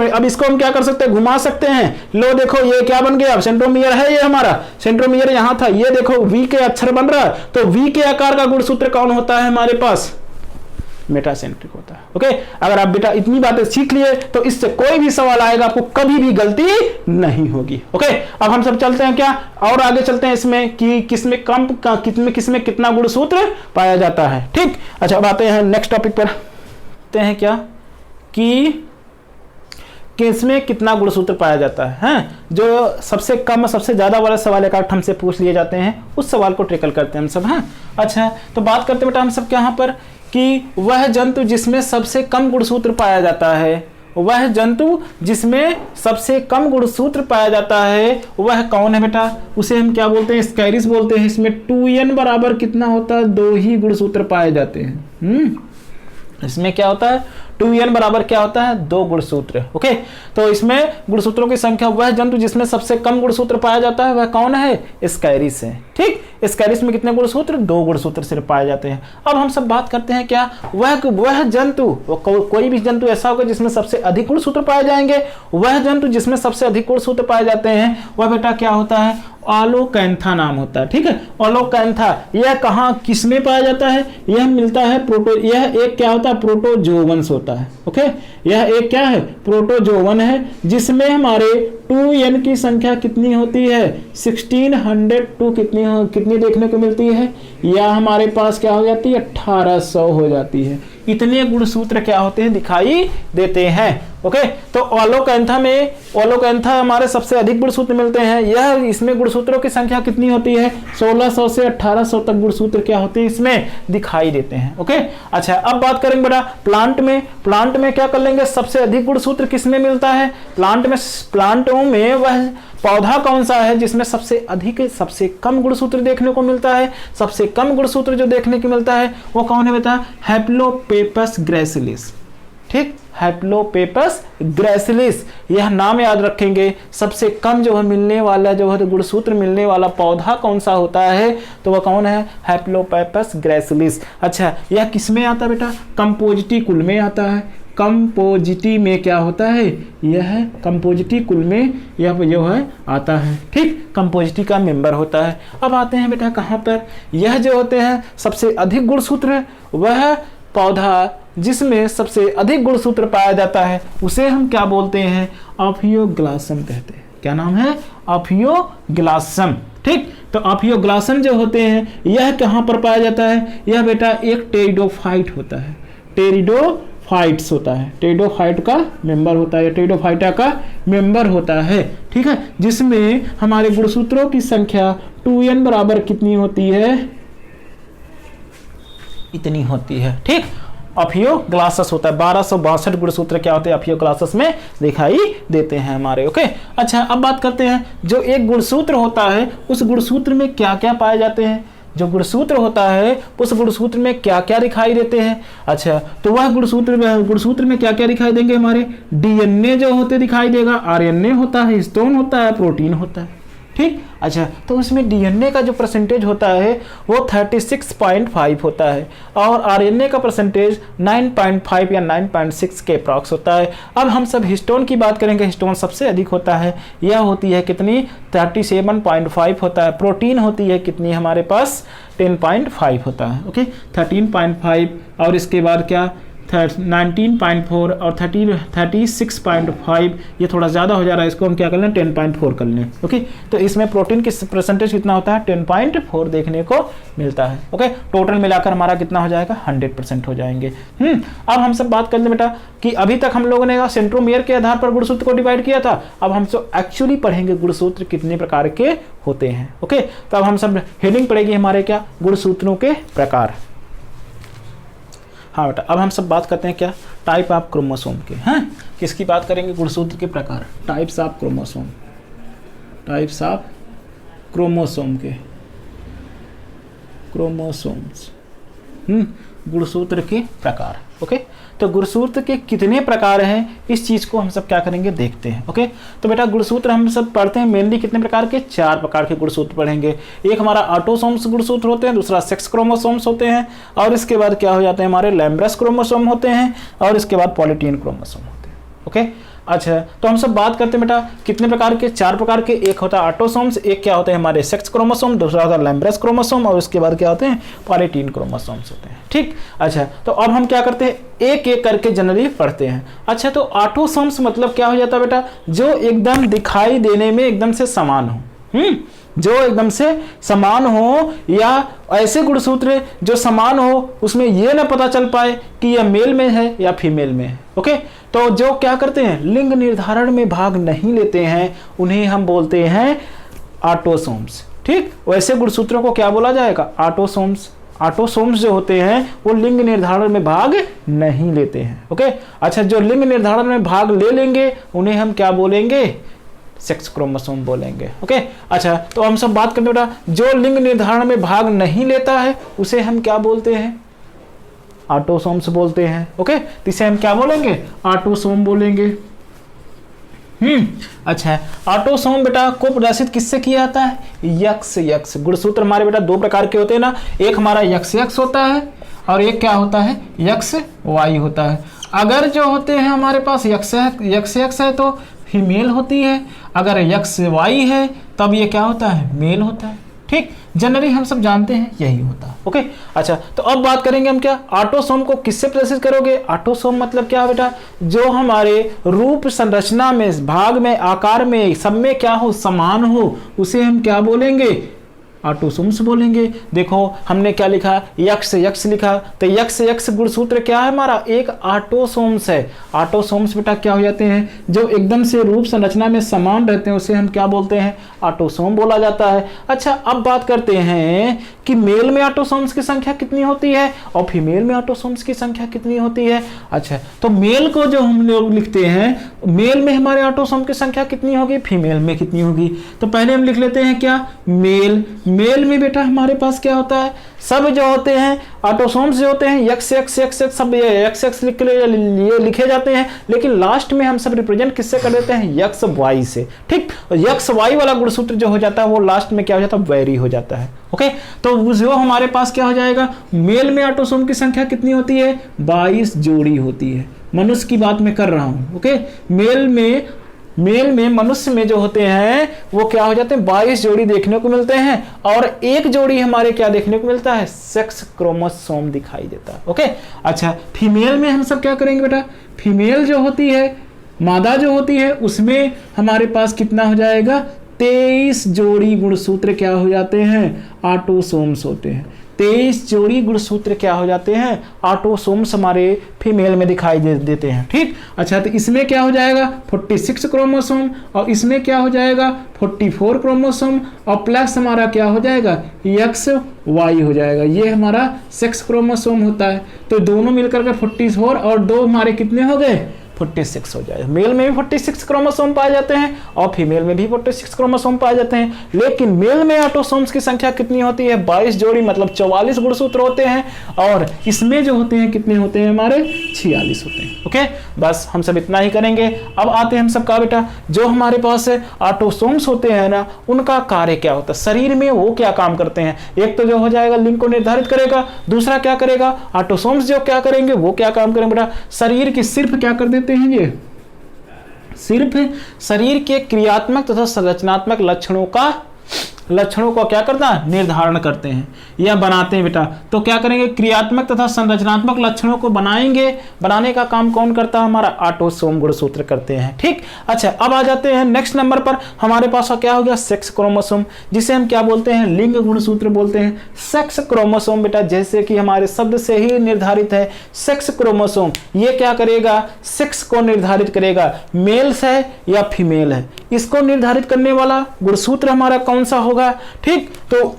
अब इसको हम क्या कर सकते हैं? घुमा सकते हैं। लो देखो ये क्या बन गया? अब सेंट्रोमियर है, ये हमारा सेंट्रोमियर यहां था, ये देखो वी के अक्षर बन रहा है, तो वी के आकार का गुणसूत्र कौन होता है हमारे पास? मेटासेंट्रिक होता है। ओके, अगर आप बेटा इतनी बातें सीख लिए तो इससे कोई भी सवाल आएगा आपको कभी भी गलती नहीं होगी। ओके, अब हम सब चलते हैं क्या और आगे चलते हैं इसमें कि किसमें कम किसमें कितना गुणसूत्र पाया जाता है। ठीक, अच्छा अब आते हैं नेक्स्ट टॉपिक पर। आते हैं क्या कि किसमें कितना गुणसूत्र पाया जाता है। जो सबसे कम सबसे ज्यादा वाला सवाल एक हमसे पूछ लिए जाते हैं, उस सवाल को ट्रिकल करते हैं हम सब। हैं, अच्छा तो बात करते हैं बेटा हम सब क्या यहाँ पर कि वह जंतु जिसमें सबसे कम गुणसूत्र पाया जाता है, वह जंतु जिसमें सबसे कम गुणसूत्र पाया जाता है वह कौन है बेटा? उसे हम क्या बोलते हैं? स्कैरिस बोलते हैं। इसमें 2n बराबर कितना होता है? 2 ही गुणसूत्र पाए जाते हैं। इसमें क्या होता है? 2n बराबर क्या होता है? 2 गुणसूत्र। ओके, तो इसमें गुणसूत्रों की संख्या, वह जंतु जिसमें सबसे कम गुणसूत्र पाया जाता है वह कौन है? स्कैरिस है। ठीक, स्कैरिस में कितने गुणसूत्र? 2 गुणसूत्र सिर्फ पाए जाते हैं। अब हम सब बात करते हैं क्या वह जंतु, कोई भी जंतु ऐसा होगा जिसमें सबसे अधिक गुणसूत्र पाए जाएंगे। वह जंतु जिसमें सबसे अधिक गुणसूत्र पाए जाते हैं वह बेटा क्या होता है? ओलोकैंथा नाम होता है। ठीक है, ओलोकैंथा। यह कहाँ किसमें पाया जाता है? यह मिलता है यह एक क्या होता है? प्रोटोजोवंस होता है। ओके, यह एक क्या है? प्रोटोजोवन है, जिसमें हमारे 2n की संख्या कितनी होती है? 1602 कितनी देखने को मिलती है? या हमारे पास क्या हो जाती है? 1800 हो जाती है। इतने गुणसूत्र क्या होते हैं? दिखाई देते हैं। ओके, तो ओलोकैंथा हमारे सबसे अधिक गुणसूत्र मिलते हैं। यह इसमें गुणसूत्रों की संख्या कितनी होती है? 1600 से 1800 तक गुणसूत्र क्या होते हैं? इसमें दिखाई देते हैं। ओके, अच्छा अब बात करेंगे बेटा प्लांट में क्या कर लेंगे? सबसे अधिक गुणसूत्र किसमें मिलता है? प्लांटों में वह पौधा कौन सा है जिसमें सबसे अधिक सबसे कम गुणसूत्र देखने को मिलता है? सबसे कम गुणसूत्र जो देखने को मिलता है वो कौन है बेटा? हैप्लोपेपस ग्रैसिलिस। ठीक, हैप्लोपेपस ग्रैसिलिस। यह नाम याद रखेंगे। सबसे कम जो है मिलने वाला जो है गुणसूत्र मिलने वाला पौधा कौन सा होता है, तो वह कौन है, हैप्लोपेपस ग्रैसिलिस। अच्छा, यह किस में आता है बेटा, कंपोजिटी कुल में आता है। कंपोजिटी में क्या होता है, यह कंपोजिटी कुल में यह जो है आता है। ठीक, कंपोजिटी का मेंबर होता है। अब आते हैं बेटा कहाँ पर, यह जो होते हैं सबसे अधिक गुणसूत्र, वह पौधा जिसमें सबसे अधिक गुणसूत्र पाया जाता है उसे हम क्या बोलते हैं, ऑफियोग्लासम कहते हैं। क्या नाम है, ऑफियोग्लासम। ठीक, तो ऑफियोग्लासम जो होते हैं यह कहाँ पर पाया जाता है, यह बेटा एक टेरिडोफाइट होता है, टेरिडोफाइट्स होता है, टेरिडोफाइट का मेंबर होता है, टेरिडोफाइटा का मेंबर होता है। ठीक है, जिसमें हमारे गुणसूत्रों की संख्या 2n बराबर कितनी होती है, इतनी होती है। ठीक, ऑफियोग्लासस होता है। 1262 गुणसूत्र क्या होते हैं, ऑफियोग्लासस में दिखाई देते हैं हमारे। ओके, अच्छा अब बात करते हैं जो एक गुणसूत्र होता है उस गुणसूत्र में क्या क्या पाए जाते हैं। जो गुणसूत्र होता है उस गुणसूत्र में क्या क्या दिखाई देते हैं। अच्छा, तो वह गुणसूत्र में क्या क्या दिखाई देंगे, हमारे डीएनए जो होते दिखाई देगा, आरएनए होता है, हिस्टोन होता है, प्रोटीन होता है। ठीक, अच्छा, तो उसमें डीएनए का जो परसेंटेज होता है वो 36.5 होता है और आरएनए का परसेंटेज 9.5 या 9.6 के अप्रॉक्स होता है। अब हम सब हिस्टोन की बात करेंगे, हिस्टोन सबसे अधिक होता है, यह होती है कितनी, 37.5 होता है। प्रोटीन होती है कितनी, हमारे पास 10.5 होता है। ओके, 13.5 और इसके बाद क्या 19.4 और 36.5, ये थोड़ा ज़्यादा हो जा रहा है, इसको हम क्या कर लें 10.4 कर लें। ओके, तो इसमें प्रोटीन की परसेंटेज कितना होता है, 10.4 देखने को मिलता है। ओके, टोटल मिलाकर हमारा कितना हो जाएगा, 100% हो जाएंगे। अब हम सब बात कर लें बेटा कि अभी तक हम लोगों ने सेंट्रोमियर के आधार पर गुणसूत्र को डिवाइड किया था। अब हम सब एक्चुअली पढ़ेंगे गुणसूत्र कितने प्रकार के होते हैं। ओके, तो अब हम सब हेडिंग पढ़ेगी हमारे क्या, गुणसूत्रों के प्रकार। हाँ बेटा, अब हम सब बात करते हैं क्या, टाइप ऑफ क्रोमोसोम के। हैं, किसकी बात करेंगे, गुणसूत्र के प्रकार, types of chromosome, types of chromosome के, क्रोमोसोम्स, गुणसूत्र के प्रकार। ओके, तो गुणसूत्र के कितने प्रकार हैं इस चीज को हम सब क्या करेंगे, देखते हैं। ओके, तो बेटा गुणसूत्र हम सब पढ़ते हैं मेनली कितने प्रकार के, 4 प्रकार के गुणसूत्र पढ़ेंगे। एक हमारा ऑटोसोम्स गुणसूत्र होते हैं, दूसरा सेक्स क्रोमोसोम्स होते हैं और इसके बाद क्या हो जाते हैं, हमारे लैम्ब्रस क्रोमोसोम होते हैं और इसके बाद पॉलीटीन क्रोमोसोम होते हैं। ओके, अच्छा, तो हम सब बात करते हैं बेटा कितने प्रकार के, 4 प्रकार के। एक होता है ऑटोसोम्स, एक क्या होते हैं हमारे सेक्स क्रोमोसोम, दूसरा होता है लैम्ब्रस क्रोमोसोम और उसके बाद क्या होते हैं, पॉलीटीन क्रोमोसोम्स होते हैं। ठीक, अच्छा, तो अब हम क्या करते हैं, एक एक करके जनरली पढ़ते हैं। अच्छा, तो ऑटोसोम्स मतलब क्या हो जाता है बेटा, जो एकदम दिखाई देने में एकदम से समान हो, जो एकदम से समान हो, या ऐसे गुणसूत्र जो समान हो उसमें ये ना पता चल पाए कि यह मेल में है या फीमेल में है। ओके, तो जो क्या करते हैं, लिंग निर्धारण में भाग नहीं लेते हैं, उन्हें हम बोलते हैं ऑटोसोम्स। ठीक, वैसे गुणसूत्रों को क्या बोला जाएगा, ऑटोसोम्स। ऑटोसोम्स जो होते हैं वो लिंग निर्धारण में भाग नहीं लेते हैं। ओके, अच्छा, जो लिंग निर्धारण में भाग ले लेंगे उन्हें हम क्या बोलेंगे, सेक्स क्रोमोसोम बोलेंगे। ओके, अच्छा, तो हम सब बात करते हैं बेटा जो लिंग निर्धारण में भाग नहीं लेता है उसे हम क्या बोलते हैं, ऑटोसोम्स बोलते हैं। ओके, तो इसे हम क्या बोलेंगे, ऑटोसोम बोलेंगे। अच्छा, ऑटोसोम बेटा को प्रदर्शित किससे किया जाता है, यक्स यक्स। गुणसूत्र हमारे बेटा 2 प्रकार के होते हैं ना, एक हमारा यक्स यक्स होता है और एक क्या होता है, यक्स वाई होता है। अगर जो होते हैं हमारे पास यक्स यक्स है तो फीमेल होती है, अगर यक्स वाई है तब ये क्या होता है, मेल होता है। ठीक, जनरली हम सब जानते हैं यही होता है। ओके, अच्छा, तो अब बात करेंगे हम क्या, ऑटोसोम को किससे प्रदर्शित करोगे। ऑटोसोम मतलब क्या है बेटा, जो हमारे रूप संरचना में, भाग में, आकार में, सब में क्या हो, समान हो, उसे हम क्या बोलेंगे, ऑटोसोम्स बोलेंगे। देखो हमने क्या लिखा, यक्स यक्स लिखा, तो यक्स यक्स गुणसूत्र क्या है हमारा, एक ऑटोसोम्स है। ऑटोसोम्स बेटा क्या हो जाते हैं, जो एकदम से रूप संरचना में समान रहते हैं उसे हम क्या बोलते हैं, ऑटोसोम बोला जाता है। अच्छा, अब बात करते हैं कि मेल में ऑटोसोम्स की संख्या कितनी होती है और फीमेल में ऑटोसोम्स की संख्या कितनी होती है। अच्छा, तो मेल को जो हम लोग लिखते हैं, मेल में हमारे ऑटोसोम की संख्या कितनी होगी, फीमेल में कितनी होगी। तो पहले हम लिख लेते हैं क्या, मेल मेल में बेटा हमारे पास क्या होता है, सब जो होते हैं ऑटोसोम्स जो होते हैं एक्स एक्स एक्स एक्स सब एक्स एक्स ये लिखे जाते हैं, लेकिन लास्ट में हम सब रिप्रेजेंट किससे कर देते हैं, एक्स वाई से। ठीक, एक्स वाई वाला गुणसूत्र जो हो जाता है वो लास्ट में क्या हो जाता है, वैरी हो जाता है। ओके, तो जो हमारे पास क्या हो जाएगा, मेल में ऑटोसोम की संख्या कितनी होती है, 22 जोड़ी होती है। मनुष्य की बात मैं कर रहा हूं। ओके, मेल में मनुष्य में जो होते हैं वो क्या हो जाते हैं, 22 जोड़ी देखने को मिलते हैं, और एक जोड़ी हमारे क्या देखने को मिलता है, सेक्स क्रोमोसोम दिखाई देता है। ओके, अच्छा फीमेल में हम सब क्या करेंगे बेटा, फीमेल जो होती है, मादा जो होती है, उसमें हमारे पास कितना हो जाएगा, 23 जोड़ी गुणसूत्र क्या हो जाते हैं, ऑटोसोम्स होते हैं। 23 जोड़ी गुणसूत्र क्या हो जाते हैं, ऑटोसोम्स हमारे फीमेल में दिखाई देते हैं। ठीक, अच्छा तो इसमें क्या हो जाएगा 46 क्रोमोसोम, और इसमें क्या हो जाएगा 44 क्रोमोसोम, और प्लस हमारा क्या हो जाएगा एक्स वाई हो जाएगा। ये हमारा सेक्स क्रोमोसोम होता है। तो दोनों मिलकर के 44 और 2 हमारे कितने हो गए, 46 हो जाएगा। मेल में भी 46 क्रोमोसोम पाए जाते हैं और फीमेल में भी 46 क्रोमोसोम पाए जाते हैं, लेकिन मेल में ऑटोसोम्स की संख्या कितनी होती है, 22 जोड़ी, मतलब 44 गुणसूत्र होते हैं, और इसमें जो होते हैं कितने होते हैं हमारे, 46 होते हैं। ओके, बस हम सब इतना ही करेंगे। अब आते हैं हम सब का बेटा, जो हमारे पास ऑटोसोम्स होते हैं ना, उनका कार्य क्या होता है, शरीर में वो क्या काम करते हैं। एक तो जो हो जाएगा लिंग को निर्धारित करेगा, दूसरा क्या करेगा, ऑटोसोम्स जो क्या करेंगे वो क्या काम करेंगे बेटा, शरीर की सिर्फ क्या कर देते हैं, ये सिर्फ शरीर के क्रियात्मक तथा संरचनात्मक लक्षणों को क्या करना, निर्धारण करते हैं या बनाते हैं बेटा। तो क्या करेंगे, क्रियात्मक तथा संरचनात्मक लक्षणों को बनाने का काम कौन करता है, हमारा ऑटोसोम गुणसूत्र करते हैं। ठीक, अच्छा अब आ जाते हैं नेक्स्ट नंबर पर, हमारे पास क्या हो गया, सेक्स क्रोमोसोम, जिसे हम क्या बोलते हैं, लिंग गुणसूत्र बोलते हैं। सेक्स क्रोमोसोम बेटा जैसे कि हमारे शब्द से ही निर्धारित है, सेक्स क्रोमोसोम ये क्या करेगा, सेक्स को निर्धारित करेगा, मेल्स है या फीमेल है, इसको निर्धारित करने वाला गुणसूत्र हमारा कौन सा होगा। ठीक, तो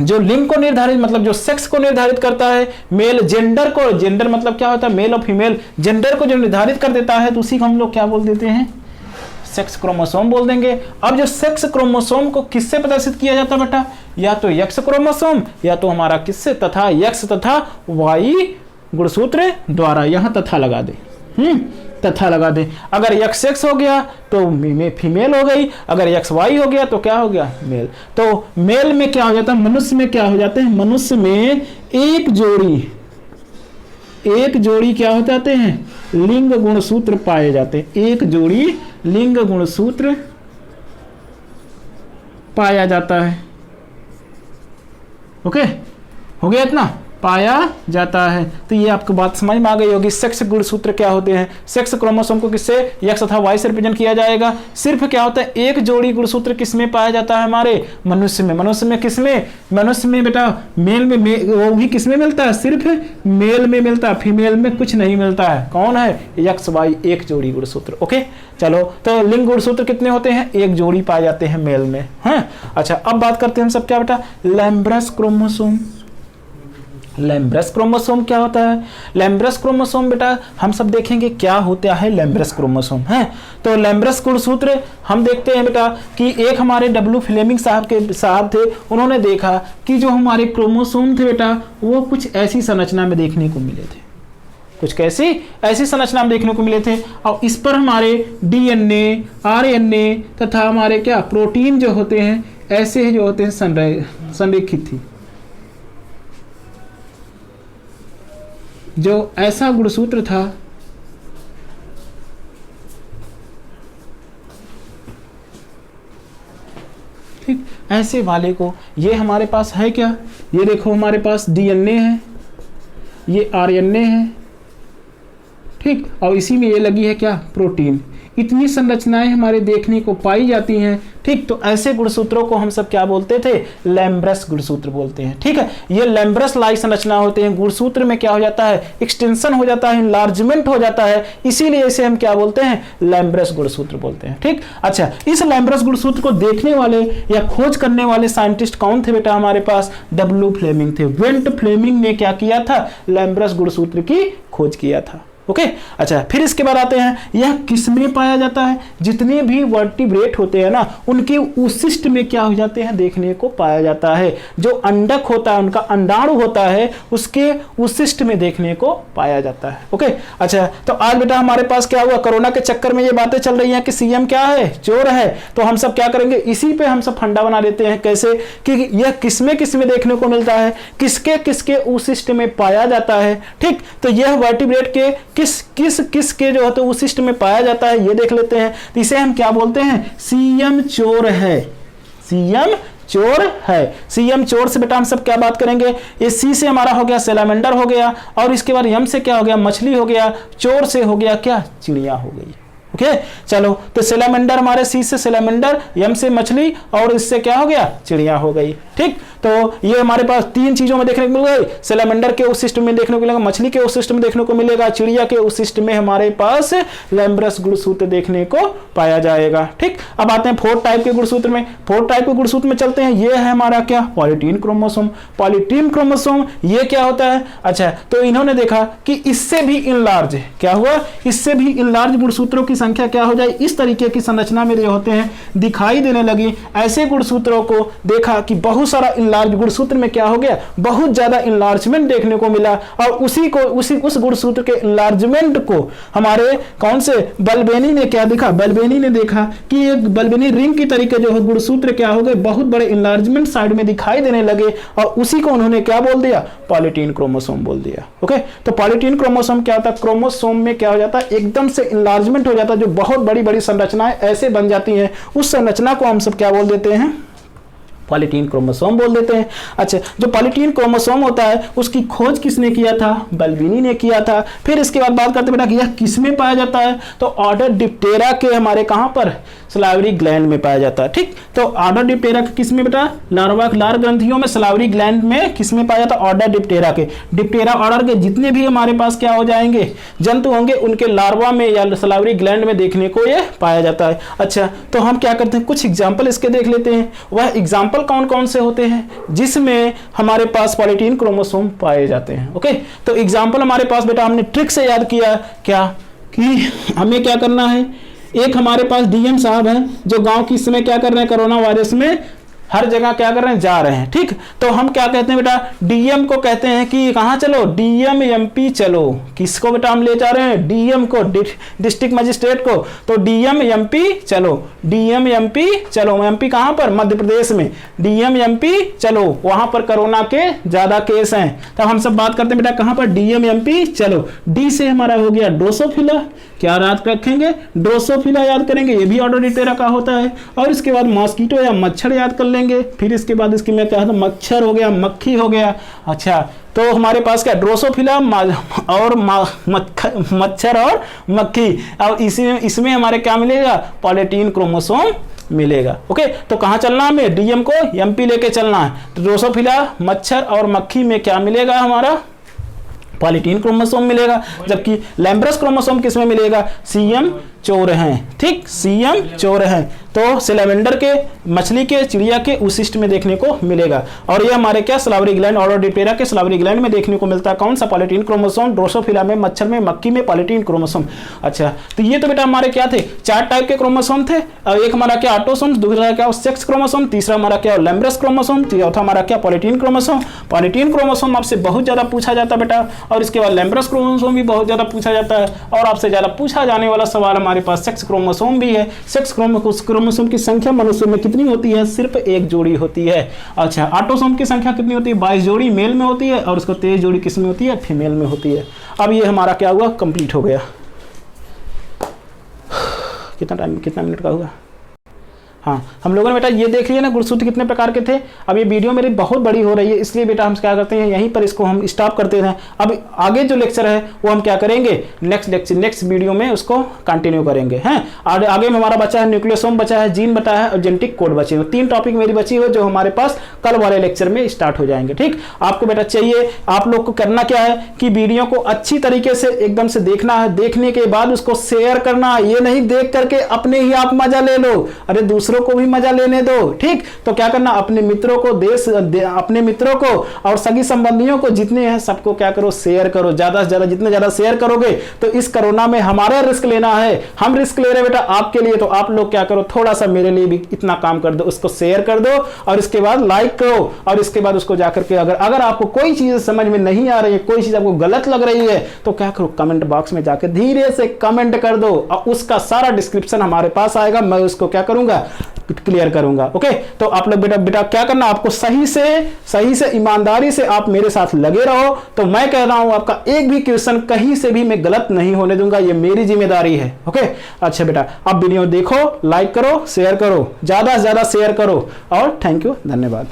जो लिंग को निर्धारित मतलब जो सेक्स को निर्धारित करता है, मेल जेंडर मतलब क्या होता है, मेल और फीमेल जेंडर को जो निर्धारित कर देता है, तो उसी को हम लोग क्या बोल देते हैं, सेक्स क्रोमोसोम बोल देंगे। अब जो सेक्स क्रोमोसोम को किससे प्रदर्शित किया जाता है बेटा, या तो एक्स क्रोमोसोम या तो हमारा किससे, तथा एक्स तथा वाई गुणसूत्र द्वारा। यहां तथा लगा दे, तथा लगा दे। अगर एक्स एक्स हो गया तो फीमेल हो गई, अगर एक्स वाई हो गया तो क्या हो गया, मेल। तो मेल में क्या हो जाता है, मनुष्य में क्या हो जाते हैं, मनुष्य में एक जोड़ी क्या हो जाते हैं, लिंग गुणसूत्र पाए जाते हैं। एक जोड़ी लिंग गुणसूत्र पाया जाता है। ओके, हो गया इतना, पाया जाता है। तो ये आपको बात समझ में आ गई होगी। सेक्स गुणसूत्र क्या होते हैं, सेक्स क्रोमोसोम को किससे, एक्स तथा वाई से रिप्रेजेंट किया जाएगा। सिर्फ क्या होता है, एक जोड़ी गुणसूत्र किसमें पाया जाता है, हमारे मनुष्य में। मनुष्य में किसमें, मनुष्य में बेटा मेल में वो भी किसमें मिलता है, सिर्फ मेल में मिलता है, फीमेल में कुछ नहीं मिलता है। कौन है, एक्स वाई, एक जोड़ी गुणसूत्र। ओके, चलो तो लिंग गुणसूत्र कितने होते हैं, एक जोड़ी पाए जाते हैं मेल में। हाँ, अच्छा अब बात करते हैं हम सब क्या बेटा, लैम्ब्रस क्रोमोसोम। लैम्ब्रस क्रोमोसोम क्या होता है, लैम्ब्रस क्रोमोसोम बेटा हम सब देखेंगे क्या होता है लैम्ब्रस क्रोमोसोम है। तो लैम्ब्रस गुणसूत्र हम देखते हैं बेटा कि एक हमारे डब्ल्यू फ्लेमिंग साहब थे, उन्होंने देखा कि जो हमारे क्रोमोसोम थे बेटा वो कुछ ऐसी संरचना में देखने को मिले थे, कुछ कैसी ऐसी संरचना में देखने को मिले थे, और इस पर हमारे डीएनए, आरएनए तथा हमारे क्या प्रोटीन जो होते हैं ऐसे जो होते हैं संरेखित थी। जो ऐसा गुणसूत्र था ठीक, ऐसे वाले को ये हमारे पास है क्या, ये देखो हमारे पास डीएनए है, ये आरएनए है ठीक, और इसी में ये लगी है क्या प्रोटीन। इतनी संरचनाएं हमारे देखने को पाई जाती हैं ठीक। तो ऐसे गुणसूत्रों को हम सब क्या बोलते थे, लैम्ब्रस गुणसूत्र बोलते हैं। ठीक है, ये लैम्ब्रस लाइक संरचना होते हैं। गुणसूत्र में क्या हो जाता है, एक्सटेंशन हो जाता है, इनलार्जमेंट हो जाता है, इसीलिए इसे हम क्या बोलते हैं, लैम्ब्रस गुणसूत्र बोलते हैं। ठीक, अच्छा इस लैम्ब्रस गुणसूत्र को देखने वाले या खोज करने वाले साइंटिस्ट कौन थे बेटा, हमारे पास डब्ल्यू फ्लेमिंग थे। वेंट फ्लेमिंग ने क्या किया था, लैम्ब्रस गुणसूत्र की खोज किया था। ओके अच्छा, फिर इसके बाद आते हैं यह किसमें पाया जाता है। जितने भी वर्टिब्रेट होते हैं ना उनके उशिष्ट में क्या हो जाते हैं देखने को पाया जाता है। जो अंडक होता है उनका अंडाणु होता है उसके उशिष्ट में देखने को पाया जाता है। ओके अच्छा, तो आज बेटा हमारे पास क्या हुआ, कोरोना के चक्कर में ये बातें चल रही हैं कि सीएम क्या है, चोर है, तो हम सब क्या करेंगे, इसी पे हम सब फंडा बना देते हैं। कैसे कि यह किसमें किसमें देखने को मिलता है, किसके किसके उशिष्ट में पाया जाता है। ठीक, तो यह वर्टिब्रेट के किस किस किस के जो होते उशिष्ट में पाया जाता है ये देख लेते हैं। तो इसे हम क्या बोलते हैं, सीएम चोर है, सीएम चोर है। सीएम चोर से बेटा हम सब क्या बात करेंगे, ये सी से हमारा हो गया सैलामेंडर हो गया, और इसके बाद यम से क्या हो गया, मछली हो गया, चोर से हो गया क्या, चिड़िया हो गई। ओके चलो, तो सैलामेंडर हमारे सी से सैलामेंडर, यम से मछली, और इससे क्या हो गया, चिड़िया हो गई। ठीक, तो ये हमारे पास तीन चीजों में देखने को मिल गई, सैलामेंडर के उशिष्ट में देखने को मिलेगा, मछली के उशिष्ट में देखने को मिलेगा, चिड़िया के उशिष्ट में हमारे पास लैम्ब्रस गुणसूत्र देखने को पाया जाएगा। ठीक, अब आते हैं फोर्थ टाइप के गुणसूत्र में। फोर्थ टाइप के गुणसूत्र में चलते हैं, ये है हमारा क्या, पॉलीटीन क्रोमोसोम। पॉलीटीन क्रोमोसोम ये क्या होता है, अच्छा तो इन्होंने देखा कि इससे भी इनलार्ज क्या हुआ, इससे भी इनलार्ज गुणसूत्रों की संख्या क्या हो जाए, इस तरीके की संरचना में जो होते हैं दिखाई देने लगी। ऐसे गुणसूत्रों को देखा कि बहुत सारा इनलार्ज गुणसूत्र में क्या हो गया, बहुत ज्यादा इनलार्जमेंट देखने को मिला, और उस गुणसूत्र के इनलार्जमेंट को हमारे कौन से बल्बेनी ने क्या देखा, बल्बेनी ने देखा कि एक बल्बेनी रिंग की तरीके जो है गुणसूत्र क्या हो गए, बहुत बड़े इनलार्जमेंट साइड में दिखाई देने लगे, और उसी को उन्होंने क्या बोल दिया, पॉलीटीन क्रोमोसोम बोल दिया। ओके, तो पॉलीटीन क्रोमोसोम क्या होता है, क्रोमोसोम में क्या हो जाता है, एकदम से इनलार्जमेंट हो जाता है, जो बहुत बड़ी बड़ी संरचनाएं ऐसे बन जाती हैं, उस संरचना को हम सब क्या बोल देते हैं, पॉलीटीन क्रोमोसोम बोल देते हैं। अच्छा, जो पॉलीटीन क्रोमोसोम होता है उसकी खोज किसने किया था, बल्बिनी ने किया था। फिर इसके बाद बात करते बेटा कि यह किसमें पाया जाता है, तो ऑर्डर डिप्टेरा के हमारे कहां पर, सलावरी ग्लैंड में पाया जाता है। ठीक, तो ऑर्डर डिप्टेरा के किसमें बेटा, लार ग्रंथियों में, सलावरी ग्लैंड में किसमें पाया जाता है, ऑर्डर डिप्टेरा के। डिप्टेरा ऑर्डर के जितने भी हमारे पास क्या हो जाएंगे, जंतु होंगे, उनके लार्वा में या सलावरी ग्लैंड में देखने को यह पाया जाता है। अच्छा, तो हम क्या करते हैं, कुछ एग्जाम्पल इसके देख लेते हैं। वह एग्जाम्पल कौन कौन से होते हैं जिसमें हमारे पास पॉलीटीन क्रोमोसोम पाए जाते हैं। ओके, तो एग्जाम्पल हमारे पास बेटा हमने ट्रिक से याद किया क्या, कि हमें क्या करना है, एक हमारे पास डीएम साहब हैं जो गांव की समय क्या कर रहे हैं, कोरोना वायरस में हर जगह क्या कर रहे हैं, जा रहे हैं। ठीक, तो हम क्या कहते हैं बेटा, डीएम को कहते हैं कि कहां चलो, डीएम एमपी चलो। किसको बेटा हम ले जा रहे हैं, डीएम को, डिस्ट्रिक्ट मजिस्ट्रेट को। तो डीएम एमपी चलो, डीएम एमपी चलो, एमपी कहां पर, मध्य प्रदेश में, डीएम एमपी चलो, वहां पर कोरोना के ज्यादा केस हैं। तब हम सब बात करते हैं बेटा कहां पर, डीएम एमपी चलो। डी से हमारा हो गया ड्रोसोफिला, क्या याद रखेंगे, ड्रोसोफिला याद करेंगे, ये भी ऑर्डर डिप्टेरा का होता है। और इसके बाद मॉस्किटो या मच्छर याद कर लेंगे। फिर इसके बाद इसकी मैं कहा था मच्छर हो गया, मक्खी हो गया। अच्छा, तो हमारे पास क्या, ड्रोसोफिला और मच्छर और मक्खी, और इसमें हमारे क्या मिलेगा, पॉलीटीन क्रोमोसोम मिलेगा। ओके, तो कहां चलना हमें, डीएम को एमपी लेके चलना है। तो ड्रोसोफिला, मच्छर और मक्खी में क्या मिलेगा, हमारा पॉलीटीन क्रोमोसोम मिलेगा। जबकि लैम्ब्रस क्रोमोसोम किसमें मिलेगा, सीएम चोर हैं। ठीक, सीएम चोर हैं, तो सैलामेंडर के, मछली के, चिड़िया के उशिष्ट में देखने को मिलेगा। और ये हमारे क्या, सलावरी ग्लैंड, ऑर्डर डिप्टेरा के सलावरी ग्लैंड में देखने को मिलता है। कौन सा, पॉलीटीन क्रोमोसोम, ड्रोसोफिला में, मच्छर में, मक्खी में पॉलीटीन क्रोमोसोम। अच्छा, तो ये तो बेटा हमारे क्या थे, 4 टाइप के क्रोमोसोम थे। और एक हमारा क्या, ऑटोसोम, दूसरा क्या, सेक्स क्रोमोसोम, तीसरा हमारा क्या, लैम्ब्रस क्रोमोसोम, चौथा हमारा क्या, पॉलीटीन क्रोमोसोम। पॉलीटीन क्रोमोसोम आपसे बहुत ज्यादा पूछा जाता है बेटा, और इसके बाद लैम्ब्रस क्रोमोसोम भी बहुत ज्यादा पूछा जाता है। और आपसे ज्यादा पूछा जाने वाला सवाल हमारे पास सेक्स क्रोमोसोम भी है। सेक्स क्रोमोसोम की संख्या मनुष्य में कितनी होती है, सिर्फ 1 जोड़ी होती है। अच्छा, ऑटोसोम की संख्या कितनी होती है, 22 जोड़ी मेल में होती है, और उसको 23 जोड़ी किस में होती है, फीमेल में होती है। अब ये हमारा क्या हुआ, कंप्लीट हो गया। कितना टाइम, कितना मिनट का हुआ, हाँ, हम लोगों ने बेटा ये देख लिया ना गुणसूत्र कितने प्रकार के थे। अब ये वीडियो मेरी बहुत बड़ी हो रही है, इसलिए बेटा हम क्या करते हैं, यहीं पर इसको हम स्टॉप करते हैं। अब आगे जो लेक्चर है वो हम क्या करेंगे, नेक्स्ट वीडियो में उसको कंटिन्यू करेंगे हैं। आगे में हमारा बचा है न्यूक्लियोसोम बचा है, जीन बचा है, और जेनेटिक कोड बचे हैं। 3 टॉपिक मेरी बची हुई जो हमारे पास कल वाले लेक्चर में स्टार्ट हो जाएंगे। ठीक, आपको बेटा चाहिए, आप लोग को करना क्या है कि वीडियो को अच्छी तरीके से एकदम से देखना है, देखने के बाद उसको शेयर करना है। ये नहीं देख करके अपने ही आप मजा ले लो, अरे दूसरे दूसरों को भी मजा लेने दो। ठीक, तो क्या करना, अपने मित्रों को अपने मित्रों को और सगी संबंधियों को जितने हैं सबको क्या करो, शेयर करो, ज्यादा से ज्यादा। जितने ज्यादा शेयर करोगे तो इस कोरोना में हमारा रिस्क लेना है, हम रिस्क ले रहे हैं बेटा आपके लिए, तो आप लोग क्या करो, थोड़ा सा मेरे लिए भी इतना काम कर दो, उसको शेयर कर दो और इसके बाद लाइक करो और इसके बाद उसको जाकर के अगर आपको कोई चीज समझ में नहीं आ रही है, कोई चीज आपको गलत लग रही है, तो क्या करो, कमेंट बॉक्स में जाकर धीरे से कमेंट कर दो और उसका सारा डिस्क्रिप्शन हमारे पास आएगा, मैं उसको क्या करूंगा, क्लियर करूंगा। ओके, तो आप लोग बेटा क्या करना, आपको सही से ईमानदारी से आप मेरे साथ लगे रहो। तो मैं कह रहा हूं आपका एक भी क्वेश्चन कहीं से भी मैं गलत नहीं होने दूंगा, ये मेरी जिम्मेदारी है। ओके, अच्छा बेटा, अब वीडियो देखो, लाइक करो, शेयर करो, ज्यादा से ज्यादा शेयर करो और थैंक यू, धन्यवाद।